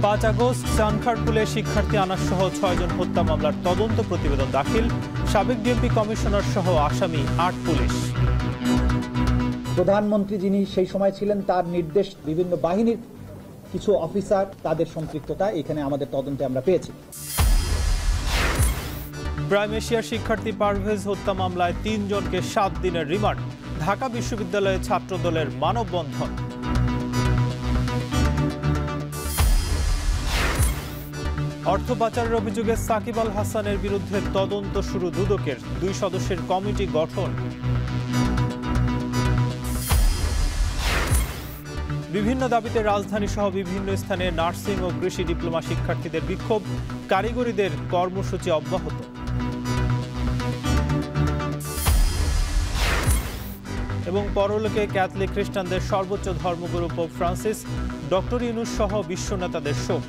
5 August চানখারপুলে শিক্ষার্থী আনাস সহ 6 জন হত্যা মামলার তদন্ত প্রতিবেদন দাখিল। সাবেক ডিএমপি কমিশনার সহ আসামি 8 পুলিশ। প্রধানমন্ত্রী যিনি সেই সময় ছিলেন তার নির্দেশ বিভিন্ন বাহিনীর কিছু অফিসার তাদের সম্পৃক্ততা এখানে আমাদের তদন্তে আমরা পেয়েছি। প্রাইম এশিয়ার শিক্ষার্থী পারভেজ হত্যা মামলায় 3 জনকে 7 দিনের রিমান্ড। ঢাকা বিশ্ববিদ্যালয়ে ছাত্রদলের মানববন্ধন। অর্থ পাচারের অভিযোগে সাকিব আল হাসানের বিরুদ্ধে তদন্ত শুরু দুদকের। 2 সদস্যের কমিটি গঠন। বিভিন্ন দাবিতে রাজধানী সহ বিভিন্ন স্থানে নার্সিং ও কৃষি ডিপ্লোমা শিক্ষার্থীদের বিক্ষোভ। কারিগরিদের কর্মসূচি অব্যাহত। এবং পরলোকে ক্যাথলিক খ্রিস্টানদের সর্বোচ্চ ধর্মগুরু পোপ ফ্রান্সিস, ডক্টর ইউনূস সহ বিশ্ব নেতাদের শোক।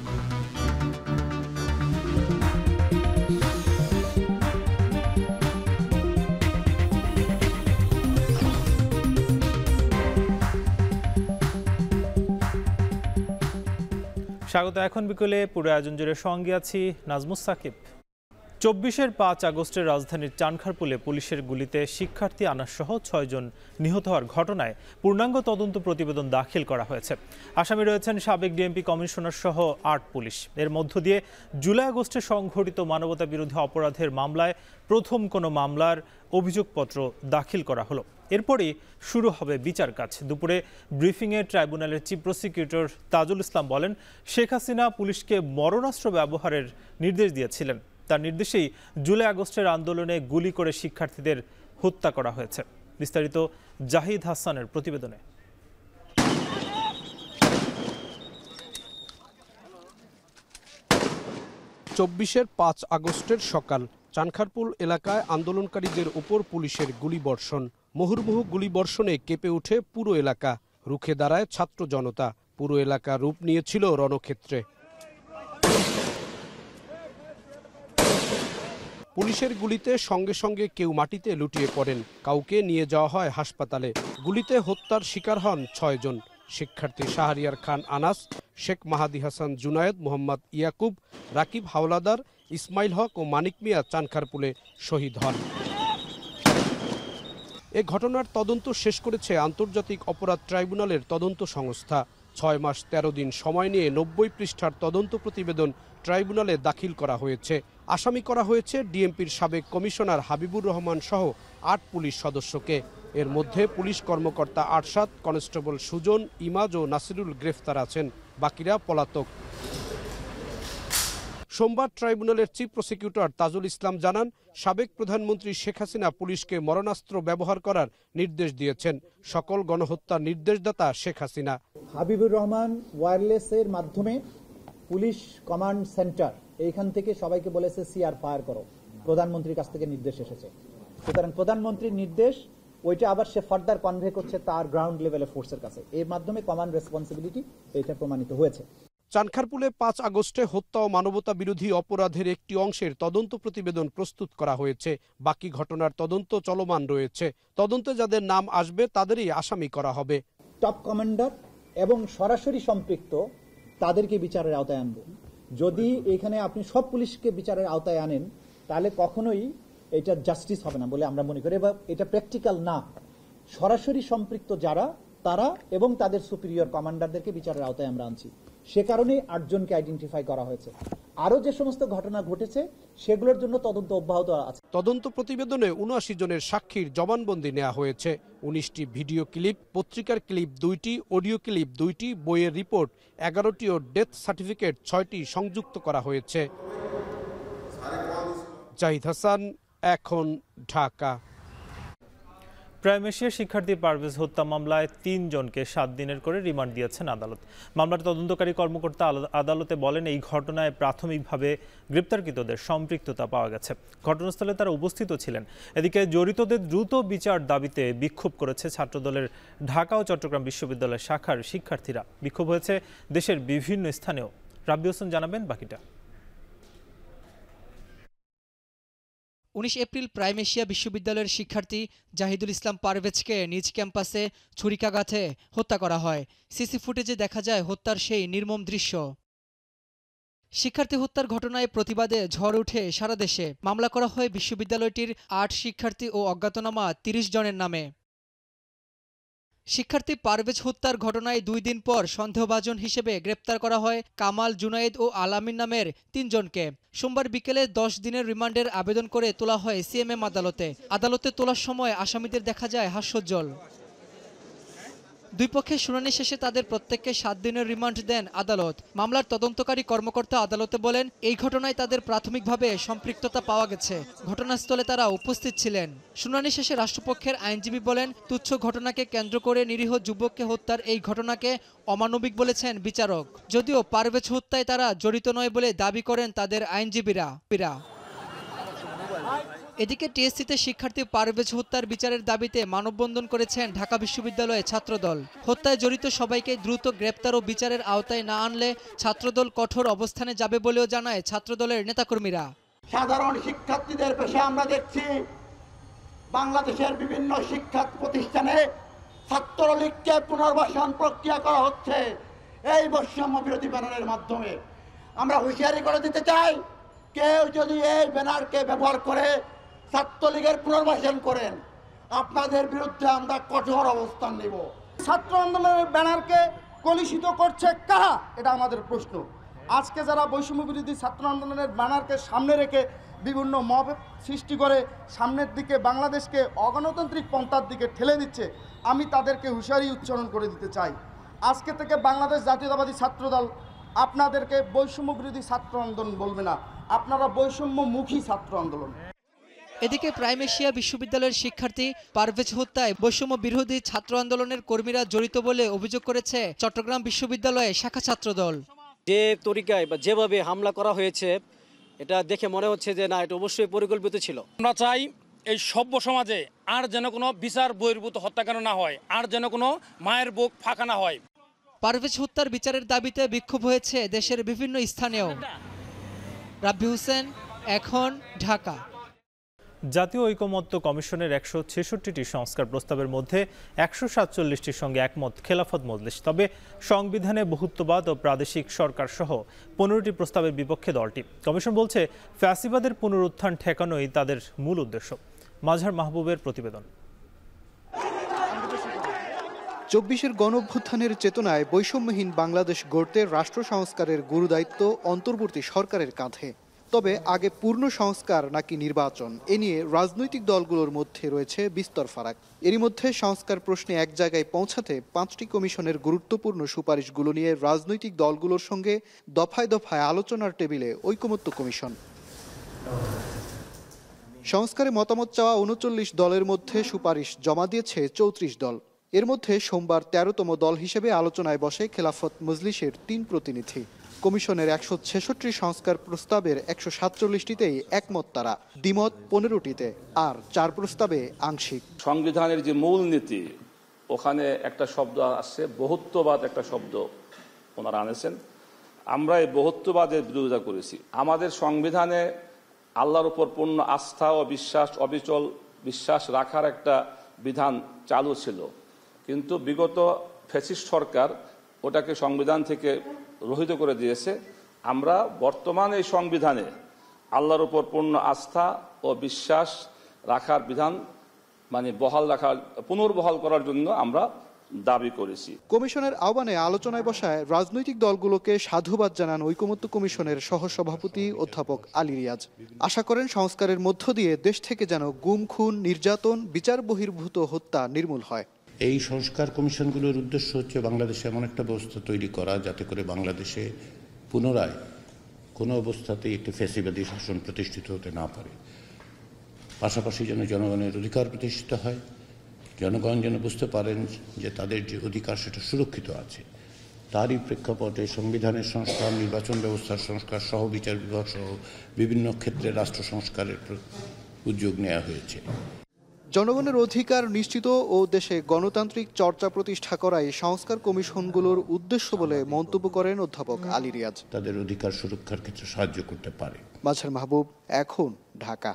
স্বাগত। এখন বিকেলে পুরো আয়োজন জুড়ে সঙ্গে আছি নাজমুস সাকিব। 24-এর 5 আগস্টের রাজধানীর চানখারপুলে পুলিশের গুলিতে শিক্ষার্থী আনাস সহ 6 জন নিহত হওয়ার ঘটনায় পূর্ণাঙ্গ তদন্ত প্রতিবেদন দাখিল করা হয়েছে। আসামি রয়েছেন সাবেক ডিএমপি কমিশনার সহ 8 পুলিশ। এর মধ্য দিয়ে জুলাই আগস্টে সংঘটিত মানবতা বিরোধী অপরাধের মামলায় প্রথম কোনো মামলার অভিযোগপত্র দাখিল করা হলো। এরপরই শুরু হবে বিচার কাজ। দুপুরে ব্রিফিংয়ে ট্রাইব্যুনালের চিফ প্রসিকিউটর তাজুল ইসলাম বলেন, শেখ হাসিনা পুলিশকে মরণাস্ত্র ব্যবহারের নির্দেশ দিয়েছিলেন। তার নির্দেশেই জুলাই আগস্টের আন্দোলনে গুলি করে শিক্ষার্থীদের হত্যা করা হয়েছে। বিস্তারিত জাহিদ হাসানের প্রতিবেদনে। 24-এর 5 আগস্টের সকাল চানখারপুল এলাকায় আন্দোলনকারীদের উপর পুলিশের গুলিবর্ষণ। মুহুর্মুহু গুলিবর্ষণে কেঁপে ওঠে পুরো এলাকা। রুখে দাঁড়ায় ছাত্র জনতা। পুরো এলাকা রূপ নিয়েছিল রণক্ষেত্রে। পুলিশের গুলিতে সঙ্গে সঙ্গে কেউ মাটিতে লুটিয়ে পড়েন, কাউকে নিয়ে যাওয়া হয় হাসপাতালে। গুলিতে হত্যার শিকার হন 6 জন। শিক্ষার্থী শাহরিয়ার খান আনাস, শেখ মাহাদি হাসান জুনায়েদ, মোহাম্মদ ইয়াকুব, রাকিব হাওলাদার, ইসমাইল হক ও মানিক মিয়া চানখারপুলে শহীদ হন। এ ঘটনার তদন্ত শেষ করেছে আন্তর্জাতিক অপরাধ ট্রাইব্যুনালের তদন্ত সংস্থা। 6 মাস 13 দিন সময় নিয়ে 90 পৃষ্ঠার তদন্ত প্রতিবেদন ট্রাইব্যুনালে দাখিল করা হয়েছে। আসামি করা হয়েছে ডিএমপির সাবেক কমিশনার হাবিবুর রহমান সহ 8 পুলিশ সদস্যকে। এর মধ্যে পুলিশ কর্মকর্তা আরশাদ, কনস্টেবল সুজন, ইমাজ ও নাসিরুল গ্রেফতার আছেন, বাকিরা পলাতক। সোমবার ট্রাইব্যুনালের চিফ প্রসিকিউটর তাজুল ইসলাম জানান, সাবেক প্রধানমন্ত্রী শেখ হাসিনা পুলিশকে মরণাস্ত্র ব্যবহার করার নির্দেশ দিয়েছেন। সকল গণহত্যার নির্দেশদাতা শেখ হাসিনা। হাবিবুর রহমান ওয়্যারলেসের মাধ্যমে পুলিশ কমান্ড সেন্টার এইখান থেকে সবাইকে বলেছে সিআর ফায়ার করো। প্রধানমন্ত্রীর কাছ থেকে নির্দেশ এসেছে। সুতরাং প্রধানমন্ত্রীর নির্দেশ ওইটা আবার সে ফার্দার কনভে করছে তার গ্রাউন্ড লেভেলে ফোর্সের কাছে। এর মাধ্যমে কমান্ড রেসপন্সিবিলিটি এটা প্রমাণিত হয়েছে। চানখারপুলে 5 আগস্টে হত্যা ও মানবতা বিরোধী অপরাধের একটি অংশের তদন্ত প্রতিবেদন প্রস্তুত করা হয়েছে। বাকি ঘটনার তদন্ত চলমান রয়েছে। তদন্তে যাদের নাম আসবে তাদেরই আসামি করা হবে। টপ কমান্ডার এবং সরাসরি সম্পৃক্ত তাদেরকে বিচারের আওতায় আনব। যদি এখানে আপনি সব পুলিশকে বিচারের আওতায় আনেন তাহলে কখনোই এটা জাস্টিস হবে না বলে আমরা মনে করি, বা এটা প্র্যাকটিক্যাল না। সরাসরি সম্পৃক্ত যারা তারা এবং তাদের সুপিরিয়র কমান্ডারদেরকে বিচারের আওতায় আমরা আনছি। সে কারণেই 8 জনকে আইডেন্টিফাই করা হয়েছে। আরো যে সমস্ত ঘটনা ঘটেছে সেগুলোর জন্য তদন্ত অব্যাহত আছে। তদন্ত প্রতিবেদনে 79 জনের সাক্ষীর জবানবন্দি নেওয়া হয়েছে। 19টি ভিডিও ক্লিপ, পত্রিকার ক্লিপ 2টি, অডিও ক্লিপ 2টি, বইয়ের রিপোর্ট 11টি ও ডেথ সার্টিফিকেট 6টি সংযুক্ত করা হয়েছে। জাহিদ হাসান, এখন, ঢাকা। প্রাইম এশিয়ার শিক্ষার্থী পারভেজ হত্যা মামলায় 3 জনকে 7 দিনের করে রিমান্ড দিয়েছেন আদালত। মামলার তদন্তকারী কর্মকর্তা আদালতে বলেন, এই ঘটনায় প্রাথমিকভাবে গ্রেপ্তারকৃতদের সম্পৃক্ততা পাওয়া গেছে। ঘটনাস্থলে তারা উপস্থিত ছিলেন। এদিকে জড়িতদের দ্রুত বিচার দাবিতে বিক্ষোভ করেছে ছাত্রদলের ঢাকা ও চট্টগ্রাম বিশ্ববিদ্যালয় শাখার শিক্ষার্থীরা। বিক্ষোভ হয়েছে দেশের বিভিন্ন স্থানেও। রাব্বি হোসেন জানাবেন বাকিটা। 19 এপ্রিল প্রাইম এশিয়া বিশ্ববিদ্যালয়ের শিক্ষার্থী জাহিদুল ইসলাম পারভেজকে নিজ ক্যাম্পাসে ছুরিকাঘাতে হত্যা করা হয়। সিসি ফুটেজে দেখা যায় হত্যার সেই নির্মম দৃশ্য। শিক্ষার্থী হত্যার ঘটনায় প্রতিবাদে ঝড় ওঠে সারা দেশে। মামলা করা হয় বিশ্ববিদ্যালয়টির ৮ শিক্ষার্থী ও অজ্ঞাতনামা ৩০ জনের নামে। শিক্ষার্থী পারভেজ হত্যার ঘটনায় ২ দিন পর সন্দেহভাজন হিসেবে গ্রেপ্তার করা হয় কামাল, জুনায়েদ ও আলামিন নামের ৩ জনকে। সোমবার বিকেলে ১০ দিনের রিমান্ডের আবেদন করে তোলা হয় সিএমএম আদালতে। আদালতে তোলার সময় আসামিদের দেখা যায় হাস্যোজ্জ্বল। দুই পক্ষের শুনানি শেষে তাদের প্রত্যেককে ৭ দিনের রিমান্ড দেন আদালত। মামলার তদন্তকারী কর্মকর্তা আদালতে বলেন, এই ঘটনায় তাদের প্রাথমিকভাবে সম্পৃক্ততা পাওয়া গেছে। ঘটনাস্থলে তারা উপস্থিত ছিলেন। শুনানি শেষে রাষ্ট্রপক্ষের আইনজীবী বলেন, তুচ্ছ ঘটনাকে কেন্দ্র করে নিরীহ যুবককে হত্যার এই ঘটনাকে অমানবিক বলেছেন বিচারক। যদিও পারভেজ হত্যায় তারা জড়িত নয় বলে দাবি করেন তাদের আইনজীবীরা। এদিকে টিএসসিতে শিক্ষার্থী পারভেজ হত্যার বিচারের দাবিতে মানববন্ধন করেছেন ঢাকা বিশ্ববিদ্যালয়ের ছাত্রদল। হত্যায় জড়িত সবাইকে দ্রুত গ্রেপ্তার ও বিচারের আওতায় না আনলে ছাত্রদল কঠোর অবস্থানে যাবে বলেও জানায় ছাত্রদলের নেতাকর্মীরা। সাধারণ শিক্ষার্থীদের পেশে আমরা দেখছি বাংলাদেশের বিভিন্ন শিক্ষা প্রতিষ্ঠানে ছাত্রলীগকে পুনর্বাসন প্রক্রিয়া করা হচ্ছে এই বৈষম্য বিরোধী ব্যানারের মাধ্যমে। আমরা হুঁশিয়ারি করে দিতে চাই, কেউ যদি এই ব্যানারকে ব্যবহার করে ছাত্রলীগের পুনর্বাসন করেন, আপনাদের বিরুদ্ধে আমরা কঠোর অবস্থান নেব। ছাত্র আন্দোলনের ব্যানারকে কলুষিত করছে কারা, এটা আমাদের প্রশ্ন। আজকে যারা বৈষম্য বিরোধী ছাত্র আন্দোলনের ব্যানারকে সামনে রেখে বিভিন্ন মব সৃষ্টি করে সামনের দিকে বাংলাদেশকে অগণতান্ত্রিক পন্থার দিকে ঠেলে দিচ্ছে, আমি তাদেরকে হুঁশিয়ারি উচ্চারণ করে দিতে চাই। আজকে থেকে বাংলাদেশ জাতীয়তাবাদী ছাত্রদল আপনাদেরকে বৈষম্য বিরোধী ছাত্র আন্দোলন বলবে না, আপনারা বৈষম্যমুখী ছাত্র আন্দোলন। এদিকে প্রাইম এশিয়া বিশ্ববিদ্যালয়ের শিক্ষার্থী পারভেজ হত্যায় বৈষম্য বিরোধী ছাত্র আন্দোলনের কর্মীরা জড়িত বলে অভিযোগ করেছে চট্টগ্রাম বিশ্ববিদ্যালয়ে শাখা ছাত্রদল। যে তরিকায় বা যেভাবে হামলা করা হয়েছে, এটা দেখে মনে হচ্ছে যে না, এটা অবশ্যই পরিকল্পিত ছিল। আমরা চাই এই সভ্য সমাজে আর যেন কোনো বিচার বহির্ভূত হত্যাকাণ্ড না হয়, আর যেন কোনো মায়ের বুক ফাঁকা না হয়। পারভেজ হত্যার বিচারের দাবিতে বিক্ষোভ হয়েছে দেশের বিভিন্ন স্থানেও। রাব্বি হোসেন, এখন, ঢাকা। জাতীয় ঐকমত্য কমিশনের ১৬৬টি সংস্কার প্রস্তাবের মধ্যে ১৪৭টির সঙ্গে একমত খেলাফত মজলিস। তবে সংবিধানে বহুত্ববাদ ও প্রাদেশিক সরকার সহ ১৫টি প্রস্তাবের বিপক্ষে দলটি। কমিশন বলছে, ফ্যাসিবাদের পুনরুত্থান ঠেকানোই তাদের মূল উদ্দেশ্য। মাজহার মাহবুবের প্রতিবেদন। ২৪-এর গণঅভ্যুত্থানের চেতনায় বৈষম্যহীন বাংলাদেশ গড়তে রাষ্ট্র সংস্কারের গুরুদায়িত্ব অন্তর্বর্তী সরকারের কাঁধে। তবে আগে পূর্ণ সংস্কার নাকি নির্বাচন, এ নিয়ে রাজনৈতিক দলগুলোর মধ্যে রয়েছে বিস্তর ফারাক। এরই মধ্যে সংস্কার প্রশ্নে এক জায়গায় পৌঁছাতে ৫টি কমিশনের গুরুত্বপূর্ণ সুপারিশগুলো নিয়ে রাজনৈতিক দলগুলোর সঙ্গে দফায় দফায় আলোচনার টেবিলে ঐকমত্য কমিশন। সংস্কারে মতামত চাওয়া ৩৯ দলের মধ্যে সুপারিশ জমা দিয়েছে ৩৪ দল। এর মধ্যে সোমবার ১৩তম দল হিসেবে আলোচনায় বসে খেলাফত মজলিসের ৩ প্রতিনিধি। কমিশনের ১৬৬ সংস্কার প্রস্তাবের ১৪৭টিতেই একমত তারা, দ্বিমত ১৫টিতে, আর ৪ প্রস্তাবে আংশিক। সংবিধানের যে মূল নীতি, ওখানে একটা শব্দ আসছে বহুত্ববাদ, একটা শব্দ ওনারা আনেছেন। আমরা এই বহুত্ববাদের বিরোধিতা করেছি। আমাদের সংবিধানে আল্লাহর উপর পূর্ণ আস্থা ও বিশ্বাস, অবিচল বিশ্বাস রাখার একটা বিধান চালু ছিল, কিন্তু বিগত ফ্যাসিস্ট সরকার ওটাকে সংবিধান থেকে রহিত করে দিয়েছে। আমরা বর্তমান এই সংবিধানে আল্লাহর উপর পূর্ণ আস্থা ও বিশ্বাস রাখার বিধান পুনর্বহাল করার জন্য আমরা দাবি করেছি। কমিশনের আহ্বানে আলোচনায় বসায় রাজনৈতিক দলগুলোকে সাধুবাদ জানান ঐকমত্য কমিশনের সহসভাপতি অধ্যাপক আলী রিয়াজ। আশা করেন সংস্কারের মধ্য দিয়ে দেশ থেকে যেন গুম, খুন, নির্যাতন, বিচার বহির্ভূত হত্যা নির্মূল হয়। এই সংস্কার কমিশনগুলোর উদ্দেশ্য হচ্ছে বাংলাদেশে এমন একটা ব্যবস্থা তৈরি করা যাতে করে বাংলাদেশে পুনরায় কোনো অবস্থাতেই একটি ফ্যাসিবাদী শাসন প্রতিষ্ঠিত হতে না পারে। পাশাপাশি যেন জনগণের অধিকার প্রতিষ্ঠিত হয়, জনগণ যেন বুঝতে পারেন যে তাদের যে অধিকার সেটা সুরক্ষিত আছে। তারই প্রেক্ষাপটে সংবিধানের সংস্কার, নির্বাচন ব্যবস্থার সংস্কার সহ বিচার বিভাগ সহ বিভিন্ন ক্ষেত্রে রাষ্ট্র সংস্কারের উদ্যোগ নেওয়া হয়েছে। জনগণের অধিকার নিশ্চিত ও দেশে গণতান্ত্রিক চর্চা প্রতিষ্ঠা করাই সংস্কার কমিশনগুলোর উদ্দেশ্য বলে মন্তব্য করেন অধ্যাপক আলী রিয়াজ। তাদের অধিকার সুরক্ষার ক্ষেত্রে সাহায্য করতে পারে। মাজহার মাহবুব, এখন, ঢাকা।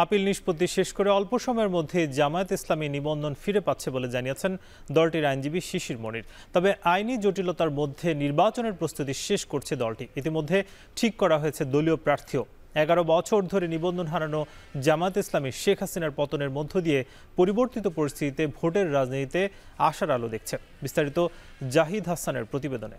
আপিল নিষ্পত্তি শেষ করে অল্প সময়ের মধ্যে জামায়াত ইসলামী নিবন্ধন ফিরে পাচ্ছে বলে জানিয়েছেন দলটির আইনজীবী শিশির মনির। তবে আইনি জটিলতার মধ্যে নির্বাচনের প্রস্তুতি শেষ করছে দলটি। ইতিমধ্যে ঠিক করা হয়েছে দলীয় প্রার্থীও। 11 বছর ধরে নিবন্ধন হারানো জামায়াত ইসলামী শেখ হাসিনার পতনের মধ্য দিয়ে পরিবর্তিত পরিস্থিতিতে ভোটের রাজনীতিতে আশার আলো দেখছে। বিস্তারিত জাহিদ হাসানের প্রতিবেদনে।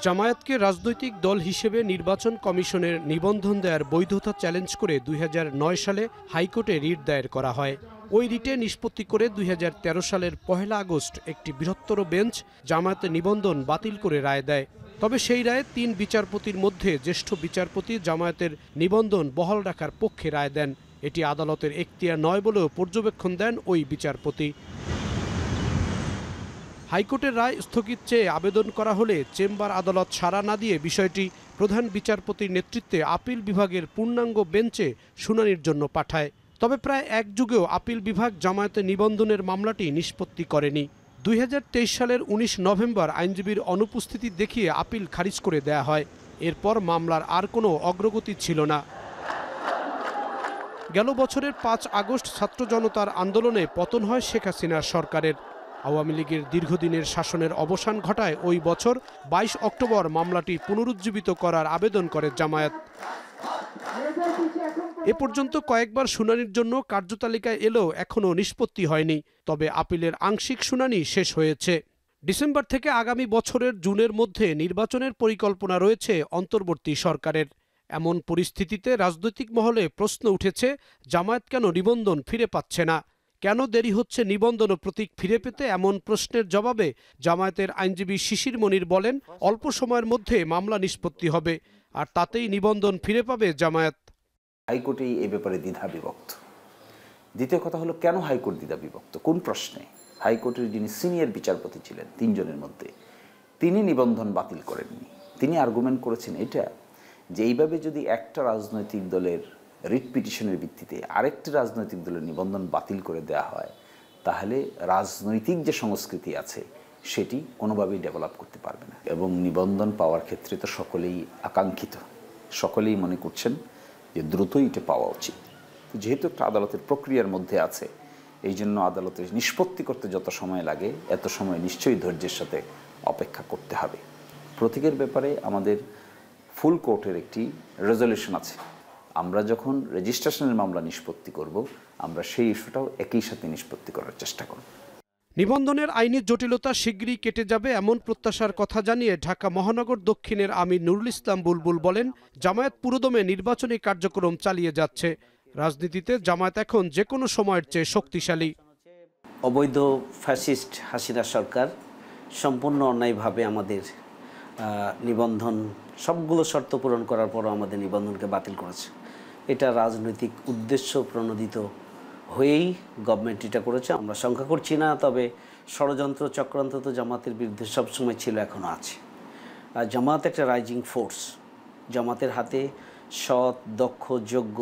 জামায়াতকে রাজনৈতিক দল হিসেবে নির্বাচন কমিশনের নিবন্ধন দেওয়ার বৈধতা চ্যালেঞ্জ করে 2009 সালে হাইকোর্টে রিট দায়ের করা হয়। ওই রিটে নিষ্পত্তি করে 2013 সালের 1 আগস্ট একটি বৃহত্তর বেঞ্চ জামায়াতের নিবন্ধন বাতিল করে রায় দেয়। তবে সেই রায়ে 3 বিচারপতির মধ্যে জ্যেষ্ঠ বিচারপতি জামায়াতের নিবন্ধন বহাল রাখার পক্ষে রায় দেন। এটি আদালতের এখতিয়ার নয় বলেও পর্যবেক্ষণ দেন ওই বিচারপতি। হাইকোর্টের রায় স্থগিত চেয়ে আবেদন করা হলে চেম্বার আদালত সাড়া না দিয়ে বিষয়টি প্রধান বিচারপতির নেতৃত্বে আপিল বিভাগের পূর্ণাঙ্গ বেঞ্চে শুনানির জন্য পাঠায়। তবে প্রায় এক যুগেও আপিল বিভাগ জামায়াতের নিবন্ধনের মামলাটি নিষ্পত্তি করেনি। 2023 সালের 19 নভেম্বর আইনজীবীর অনুপস্থিতি দেখিয়ে আপিল খারিজ করে দেয়া হয়। এরপর মামলার আর কোনো অগ্রগতি ছিল না। গেল বছরের 5 আগস্ট ছাত্র জনতার আন্দোলনে পতন হয় শেখ হাসিনার সরকারের। আওয়ামী লীগের দীর্ঘদিনের শাসনের অবসান ঘটায় ওই বছর 22 অক্টোবর মামলাটি পুনরুজ্জীবিত করার আবেদন করে জামায়াত। এ পর্যন্ত কয়েকবার শুনানির জন্য কার্যতালিকায় এলেও এখনও নিষ্পত্তি হয়নি। তবে আপিলের আংশিক শুনানি শেষ হয়েছে। ডিসেম্বর থেকে আগামী বছরের জুনের মধ্যে নির্বাচনের পরিকল্পনা রয়েছে অন্তর্বর্তী সরকারের। এমন পরিস্থিতিতে রাজনৈতিক মহলে প্রশ্ন উঠেছে, জামায়াত কেন নিবন্ধন ফিরে পাচ্ছে না? কেন দেরি হচ্ছে নিবন্ধন ও প্রতীক ফিরে পেতে? এমন প্রশ্নের জবাবে জামায়াতের আইনজীবী শিশির মনির বলেন, অল্প সময়ের মধ্যে মামলা নিষ্পত্তি হবে, আর তাতেই নিবন্ধন ফিরে পাবে জামায়াত। হাইকোর্টে এই ব্যাপারে দ্বিধা বিভক্ত। দ্বিতীয় কথা হলো, কেন হাইকোর্ট দ্বিধা বিভক্ত? কোন প্রশ্নে? হাইকোর্টের যিনি সিনিয়র বিচারপতি ছিলেন 3 জনের মধ্যে, তিনি নিবন্ধন বাতিল করেননি। তিনি আর্গুমেন্ট করেছেন এটা যে এইভাবে যদি একটা রাজনৈতিক দলের রিট পিটিশনের ভিত্তিতে আরেকটি রাজনৈতিক দলের নিবন্ধন বাতিল করে দেওয়া হয়, তাহলে রাজনৈতিক যে সংস্কৃতি আছে সেটি কোনোভাবেই ডেভেলপ করতে পারবে না। এবং নিবন্ধন পাওয়ার ক্ষেত্রে তো সকলেই আকাঙ্ক্ষিত, সকলেই মনে করছেন যে দ্রুতই এটা পাওয়া উচিত। যেহেতু একটা আদালতের প্রক্রিয়ার মধ্যে আছে, এই জন্য আদালতের নিষ্পত্তি করতে যত সময় লাগে এত সময় নিশ্চয়ই ধৈর্যের সাথে অপেক্ষা করতে হবে। প্রতীকের ব্যাপারে আমাদের ফুল কোর্টের একটি রেজলিউশন আছে। আমরা যখন রেজিস্ট্রেশনের মামলা নিষ্পত্তি করব, আমরা সেই ইস্যুটাও একই সাথে নিষ্পত্তি করার চেষ্টা করব। নিবন্ধনের আইনি জটিলতা শিগগিরই কেটে যাবে এমন প্রত্যাশার কথা জানিয়ে ঢাকা মহানগর দক্ষিণের আমির নুরুল ইসলাম বুলবুল বলেন, জামায়াত পুরোদমে নির্বাচনী কার্যক্রম চালিয়ে যাচ্ছে। রাজনীতিতে জামায়াত এখন যে কোনো সময়ের চেয়ে শক্তিশালী। অবৈধ ফ্যাসিস্ট হাসিনা সরকার সম্পূর্ণ অন্যায়ভাবে আমাদের নিবন্ধন সবগুলো শর্ত পূরণ করার পরও আমাদের নিবন্ধনকে বাতিল করেছে। এটা রাজনৈতিক উদ্দেশ্য প্রণোদিত হয়েই গভর্নমেন্ট এটা করেছে। আমরা শঙ্কা করছি না, তবে ষড়যন্ত্র চক্রান্ত তো জামাতের বিরুদ্ধে সবসময় ছিল, এখনও আছে। আর জামাত একটা রাইজিং ফোর্স। জামাতের হাতে সৎ, দক্ষ, যোগ্য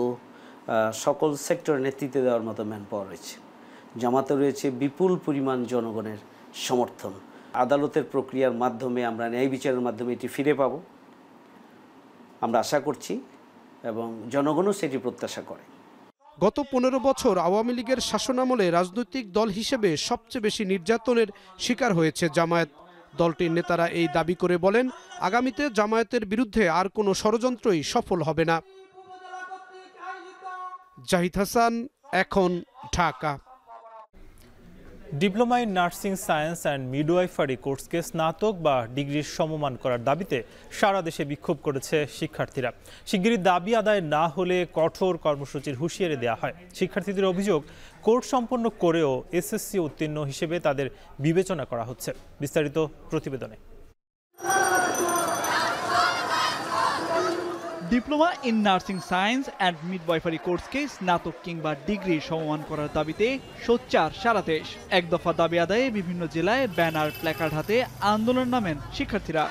সকল সেক্টরে নেতৃত্ব দেওয়ার মতো ম্যান পাওয়ার রয়েছে। জামাতে রয়েছে বিপুল পরিমাণ জনগণের সমর্থন। আদালতের প্রক্রিয়ার মাধ্যমে আমরা ন্যায় বিচারের মাধ্যমে এটি ফিরে পাব আমরা আশা করছি, এবং জনগণও সেটি প্রত্যাশা করে। গত 15 বছর আওয়ামী লীগের শাসনামলে রাজনৈতিক দল হিসেবে সবচেয়ে বেশি নির্যাতনের শিকার হয়েছে জামায়াত। দলটির নেতারা এই দাবি করে বলেন, আগামীতে জামায়াতের বিরুদ্ধে আর কোনো ষড়যন্ত্রই সফল হবে না। জাহিদ হাসান, এখন, Dhaka. Diploma in nursing science and midwifery কোর্সকে স্নাতক বা ডিগ্রির সমমান করার দাবিতে সারা দেশে বিক্ষোভ করেছে শিক্ষার্থীরা। শিগগিরই দাবি আদায় না হলে কঠোর কর্মসূচির হুঁশিয়ারি দেওয়া হয়। শিক্ষার্থীদের অভিযোগ, কোর্স সম্পন্ন করেও এসএসসি উত্তীর্ণ হিসেবে তাদের বিবেচনা করা হচ্ছে। বিস্তারিত প্রতিবেদনে। Diploma in nursing science and midwifery কোর্সকে স্নাতক কিংবা ডিগ্রি সমমান করার দাবিতে সোচ্চার সারা দেশ। এক দফা দাবি আদায়ে বিভিন্ন জেলায় ব্যানার, প্ল্যাকার্ড হাতে আন্দোলন নামেন শিক্ষার্থীরা।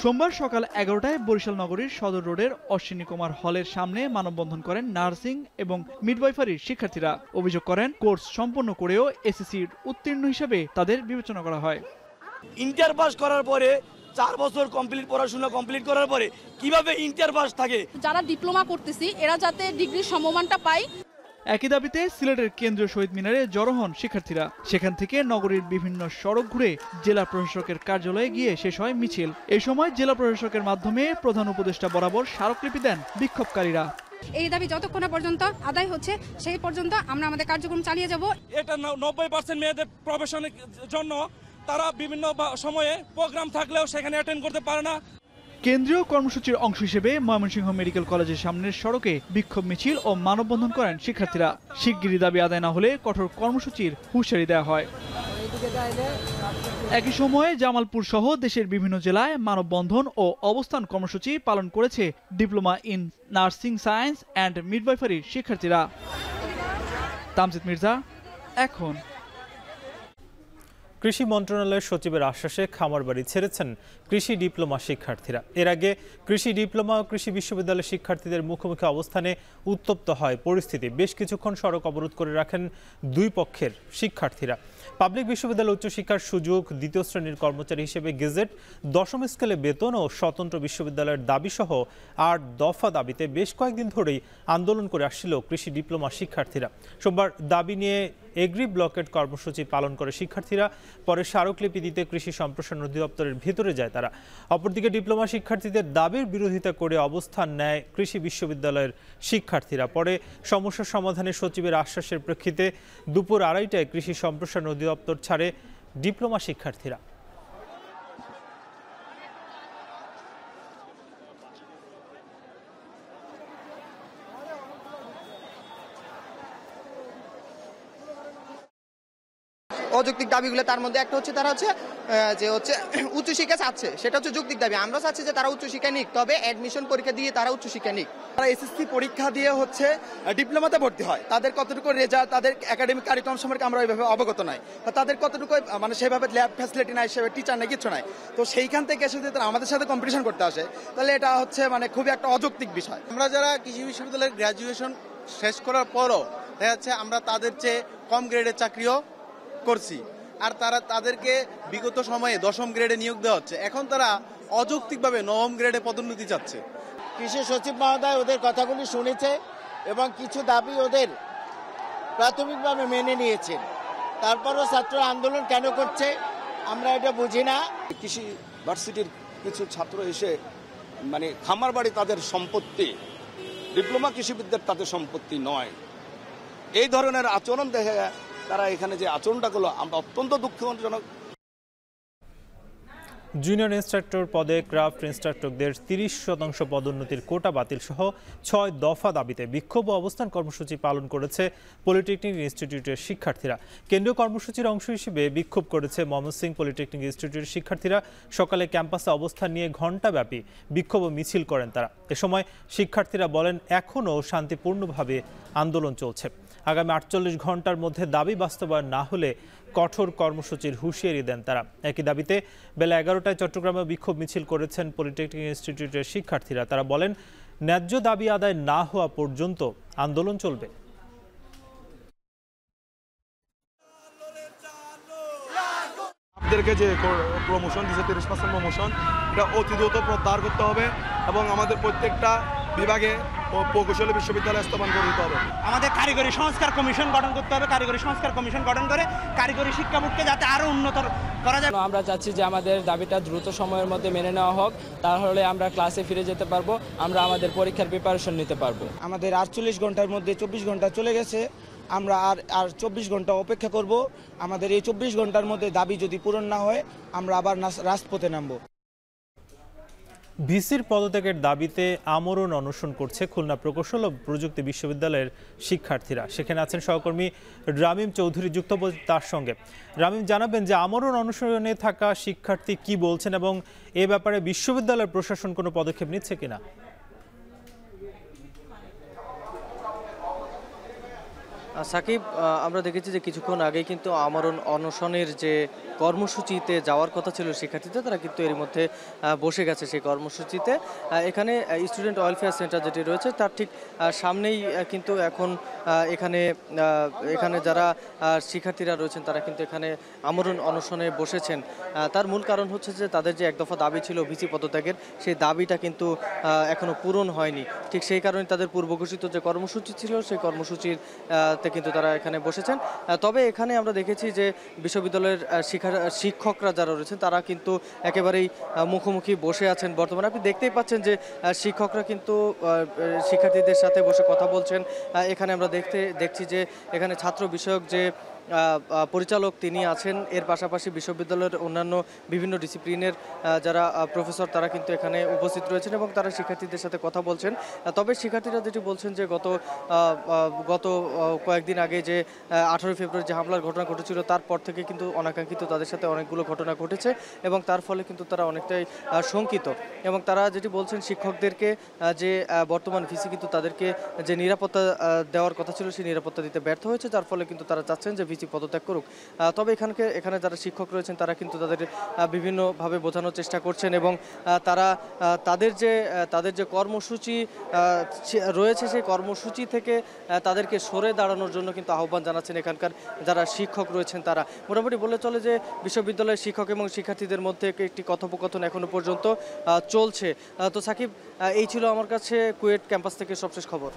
সোমবার সকাল 11টায় বরিশাল নগরীর সদর রোডের অশ্বিনী কুমার হলের সামনে মানববন্ধন করেন নার্সিং এবং মিডওয়াইফারির শিক্ষার্থীরা। অভিযোগ করেন, কোর্স সম্পন্ন করেও এসএসসির উত্তীর্ণ হিসেবে তাদের বিবেচনা করা হয়। ইন্টার পাস করার পরে 4 বছর পড়াশোনা কমপ্লিট করার পরে কিভাবে ইন্টার পাস থাকে। যারা ডিপ্লোমা করতেছি এরা যাতে ডিগ্রির সমমানটা পায়। একই দাবিতে সিলেটের কেন্দ্রীয় শহীদ মিনারে জড়ো হন শিক্ষার্থীরা। সেখান থেকে নগরীর বিভিন্ন সড়ক ঘুরে জেলা প্রশাসকের কার্যালয়ে গিয়ে শেষ হয় মিছিল। এই সময় জেলা প্রশাসকের মাধ্যমে প্রধান উপদেষ্টা বরাবর স্মারকলিপি দেন বিক্ষোভকারীরা। এই দাবি যতক্ষণ পর্যন্ত আদায় হচ্ছে সেই পর্যন্ত আমরা আমাদের কার্যক্রম চালিয়ে যাব। এটা 90% মেয়েদের প্রফেশনের জন্য তারা বিভিন্ন সময়ে প্রোগ্রাম থাকলেও সেখানে অ্যাটেন্ড করতে পারে না। কেন্দ্রীয় কর্মসূচির অংশ হিসেবে ময়মনসিংহ মেডিকেল কলেজের সামনের সড়কে বিক্ষোভ মিছিল ও মানববন্ধন করেন শিক্ষার্থীরা। শিগগিরই দাবি আদায় না হলে কঠোর কর্মসূচির হুঁশিয়ারি দেওয়া হয়। একই সময়ে জামালপুর সহ দেশের বিভিন্ন জেলায় মানববন্ধন ও অবস্থান কর্মসূচি পালন করেছে diploma in nursing science and মিডওয়াইফারির শিক্ষার্থীরা। তামজিদ মির্জা, এখন। কৃষি মন্ত্রণালয়ের সচিবের আশ্বাসে খামারবাড়ি ছেড়েছেন কৃষি ডিপ্লোমা শিক্ষার্থীরা। এর আগে কৃষি ডিপ্লোমা ও কৃষি বিশ্ববিদ্যালয়ের শিক্ষার্থীদের মুখোমুখি অবস্থানে উত্তপ্ত হয় পরিস্থিতি। বেশ কিছুক্ষণ সড়ক অবরোধ করে রাখেন দুই পক্ষের শিক্ষার্থীরা। পাবলিক বিশ্ববিদ্যালয় উচ্চশিক্ষার সুযোগ, দ্বিতীয় শ্রেণীর কর্মচারী হিসেবে গেজেট, 10ম স্কেলে বেতন ও স্বতন্ত্র বিশ্ববিদ্যালয়ের দাবিসহ 8 দফা দাবিতে বেশ কয়েকদিন ধরেই আন্দোলন করে আসছিল কৃষি ডিপ্লোমা শিক্ষার্থীরা। সোমবার দাবি নিয়ে এগ্রি ব্লকেট কর্মসূচি পালন করে শিক্ষার্থীরা। পরে স্মারকলিপি দিতে কৃষি সম্প্রসারণ অধিদপ্তরের ভিতরে যায় তারা। অপরদিকে ডিপ্লোমা শিক্ষার্থীদের দাবির বিরোধিতা করে অবস্থান নেয় কৃষি বিশ্ববিদ্যালয়ের শিক্ষার্থীরা। পরে সমস্যা সমাধানে সচিবের আশ্বাসের প্রেক্ষিতে দুপুর 2:30টায় কৃষি সম্প্রসারণ অধিদপ্তর ছাড়ে ডিপ্লোমা শিক্ষার্থীরা। অযৌক্তিক দাবিগুলো তার মধ্যে একটা হচ্ছে তারা যে উচ্চশিক্ষা চাচ্ছে, সেটা হচ্ছে যৌক্তিক দাবি। আমরা চাচ্ছি যে তারা উচ্চশিক্ষা নিক, তবে অ্যাডমিশন পরীক্ষা দিয়ে তারা উচ্চশিক্ষা নিক। তারা এসএসসি পরীক্ষা দিয়ে ডিপ্লোমাতে ভর্তি হয়, তাদের কতটুকু রেজাল্ট, তাদের একাডেমিক কারিকুলাম সম্পর্কে আমরা ওইভাবে অবগত নাই, তাদের কতটুকু সেভাবে ল্যাব ফ্যাসিলিটি নাই, সেভাবে টিচার নাই, কিছু নাই। তো সেইখান থেকে এসে যদি তারা আমাদের সাথে কম্পিটিশন করতে আসে, তাহলে এটা খুবই একটা অযৌক্তিক বিষয়। আমরা যারা কৃষি বিশ্ববিদ্যালয়ের গ্র্যাজুয়েশন শেষ করার পরও দেখা যাচ্ছে আমরা তাদের চেয়ে কম গ্রেডের চাকরিও করছি, আর তাদেরকে বিগত সময়ে 10ম গ্রেডে নিয়োগ দেওয়া হচ্ছে। এখন তারা অযৌক্তিকভাবে 9ম গ্রেডে পদোন্নতি চাচ্ছে। কৃষি সচিব মহোদয় ওদের কথাগুলি শুনেছে এবং কিছু দাবি ওদের প্রাথমিকভাবে মেনে নিয়েছেন। তারপরও ছাত্র আন্দোলন কেন করছে আমরা এটা বুঝি না। কৃষি ভার্সিটির কিছু ছাত্র এসে খামার বাড়ি তাদের সম্পত্তি, ডিপ্লোমা কৃষিবিদ্যার তাদের সম্পত্তি নয়, এই ধরনের আচরণ দেখে তারা এখানে যে আচরণটা করলো আমরা অত্যন্ত দুঃখজনক। জুনিয়র ইন্সট্রাক্টর পদে ক্রাফট ইন্সট্রাক্টরদের 30% পদোন্নতির কোটা বাতিল সহ 6 দফা দাবিতে বিক্ষোভ ও অবস্থান কর্মসূচি পালন করেছে পলিটেকনিক ইনস্টিটিউটের শিক্ষার্থীরা। কেন্দ্রীয় কর্মসূচির অংশ হিসেবে বিক্ষোভ করেছে ময়মনসিংহ পলিটেকনিক ইনস্টিটিউটের শিক্ষার্থীরা। সকালে ক্যাম্পাসে অবস্থান নিয়ে ঘণ্টাব্যাপী বিক্ষোভ ও মিছিল করেন তারা। এ সময় শিক্ষার্থীরা বলেন এখনও শান্তিপূর্ণভাবে আন্দোলন চলছে। আগামী 48 ঘন্টার মধ্যে দাবি বাস্তবায়ন না হলে কঠোর কর্মসূচির হুঁশিয়ারি দেন তারা। একই দাবিতে বেলা 11টায় চট্টগ্রামে বিক্ষোভ মিছিল করেছেন পলিটেকনিক ইনস্টিটিউটের শিক্ষার্থীরা। তারা বলেন ন্যায্য দাবি আদায় না হওয়া পর্যন্ত আন্দোলন চলবে। আমাদেরকে যে প্রমোশন দিচ্ছে 30% প্রমোশন, এটা অতি দ্রুত প্রত্যাহার করতে হবে এবং আমাদের প্রত্যেকটা বিভাগে ও প্রকৌশলী বিশ্ববিদ্যালয় স্থাপন করে দিতে হবে। আমাদের কারিগরি সংস্কার কমিশন গঠন করতে হবে। কারিগরি সংস্কার কমিশন গঠন করে কারিগরি শিক্ষা বোর্ডকে যাতে আরো উন্নত করা যায়। আমরা চাচ্ছি যে আমাদের দাবিটা দ্রুত সময়ের মধ্যে মেনে নেওয়া হোক, তাহলে আমরা ক্লাসে ফিরে যেতে পারবো, আমরা আমাদের পরীক্ষার প্রিপারেশন নিতে পারবো। আমাদের 48 ঘন্টার মধ্যে 24 ঘন্টা চলে গেছে, আমরা আর 24 ঘন্টা অপেক্ষা করব। আমাদের এই 24 ঘন্টার মধ্যে দাবি যদি পূরণ না হয় আমরা আবার রাজপথে নামবো। ভিসির পদত্যাগের দাবিতে আমরণ অনশন করছে খুলনা প্রকৌশল ও প্রযুক্তি বিশ্ববিদ্যালয়ের শিক্ষার্থীরা। সেখানে আছেন সহকর্মী রামিম চৌধুরী, যুক্ত তার সঙ্গে। রামিম, জানাবেন যে আমরণ অনশনে থাকা শিক্ষার্থী কি বলছেন এবং এ ব্যাপারে বিশ্ববিদ্যালয়ের প্রশাসন কোনো পদক্ষেপ নিচ্ছে কিনা? সাকিব, আমরা দেখেছি যে কিছুক্ষণ আগেই কিন্তু আমরণ অনশনের যে কর্মসূচিতে যাওয়ার কথা ছিল শিক্ষার্থীদের, তারা কিন্তু এর মধ্যে বসে গেছে সেই কর্মসূচিতে। এখানে স্টুডেন্ট ওয়েলফেয়ার সেন্টার যেটি রয়েছে তার ঠিক সামনেই কিন্তু এখন এখানে যারা শিক্ষার্থীরা রয়েছেন তারা কিন্তু এখানে আমরণ অনশনে বসেছেন। তার মূল কারণ হচ্ছে যে তাদের যে এক দফা দাবি ছিল ভিসি পদত্যাগের, সেই দাবিটা কিন্তু এখনো পূরণ হয়নি। ঠিক সেই কারণে তাদের পূর্বঘোষিত যে কর্মসূচি ছিল সেই কর্মসূচির কিন্তু তারা এখানে বসেছেন। তবে এখানে আমরা দেখেছি যে বিশ্ববিদ্যালয়ের শিক্ষকরা যারা রয়েছেন তারা কিন্তু একেবারেই মুখোমুখি বসে আছেন। বর্তমানে আপনি দেখতেই পাচ্ছেন যে শিক্ষকরা কিন্তু শিক্ষার্থীদের সাথে বসে কথা বলছেন। এখানে আমরা দেখছি যে এখানে ছাত্র বিষয়ক যে পরিচালক তিনি আছেন, এর পাশাপাশি বিশ্ববিদ্যালয়ের অন্যান্য বিভিন্ন ডিসিপ্লিনের যারা প্রফেসর তারা কিন্তু এখানে উপস্থিত রয়েছেন এবং তারা শিক্ষার্থীদের সাথে কথা বলছেন। তবে শিক্ষার্থীরা যেটি বলছেন যে গত কয়েকদিন আগে যে 18 ফেব্রুয়ারি যে হামলার ঘটনা ঘটেছিল তারপর থেকে কিন্তু অনাকাঙ্ক্ষিত তাদের সাথে অনেকগুলো ঘটনা ঘটেছে এবং তার ফলে কিন্তু তারা অনেকটাই শঙ্কিত। এবং তারা যেটি বলছেন শিক্ষকদেরকে যে বর্তমান ভিসি কিন্তু তাদেরকে যে নিরাপত্তা দেওয়ার কথা ছিল সেই নিরাপত্তা দিতে ব্যর্থ হয়েছে, যার ফলে কিন্তু তারা চাচ্ছেন যে ভিসি পদত্যাগ করুক। তবে এখানে যারা শিক্ষক রয়েছেন তারা কিন্তু তাদের বিভিন্নভাবে বোঝানোর চেষ্টা করছেন এবং তারা তাদের যে কর্মসূচি রয়েছে সেই কর্মসূচি থেকে তাদেরকে সরে দাঁড়ানোর জন্য কিন্তু আহ্বান জানাচ্ছেন এখানকার যারা শিক্ষক রয়েছেন তারা। মোটামুটি বলে চলে যে বিশ্ববিদ্যালয়ের শিক্ষক এবং শিক্ষার্থীদের মধ্যে একটি কথোপকথন এখনো পর্যন্ত চলছে। তো সাকিব, এই ছিল আমার কাছে কুয়েট ক্যাম্পাস থেকে সবশেষ খবর।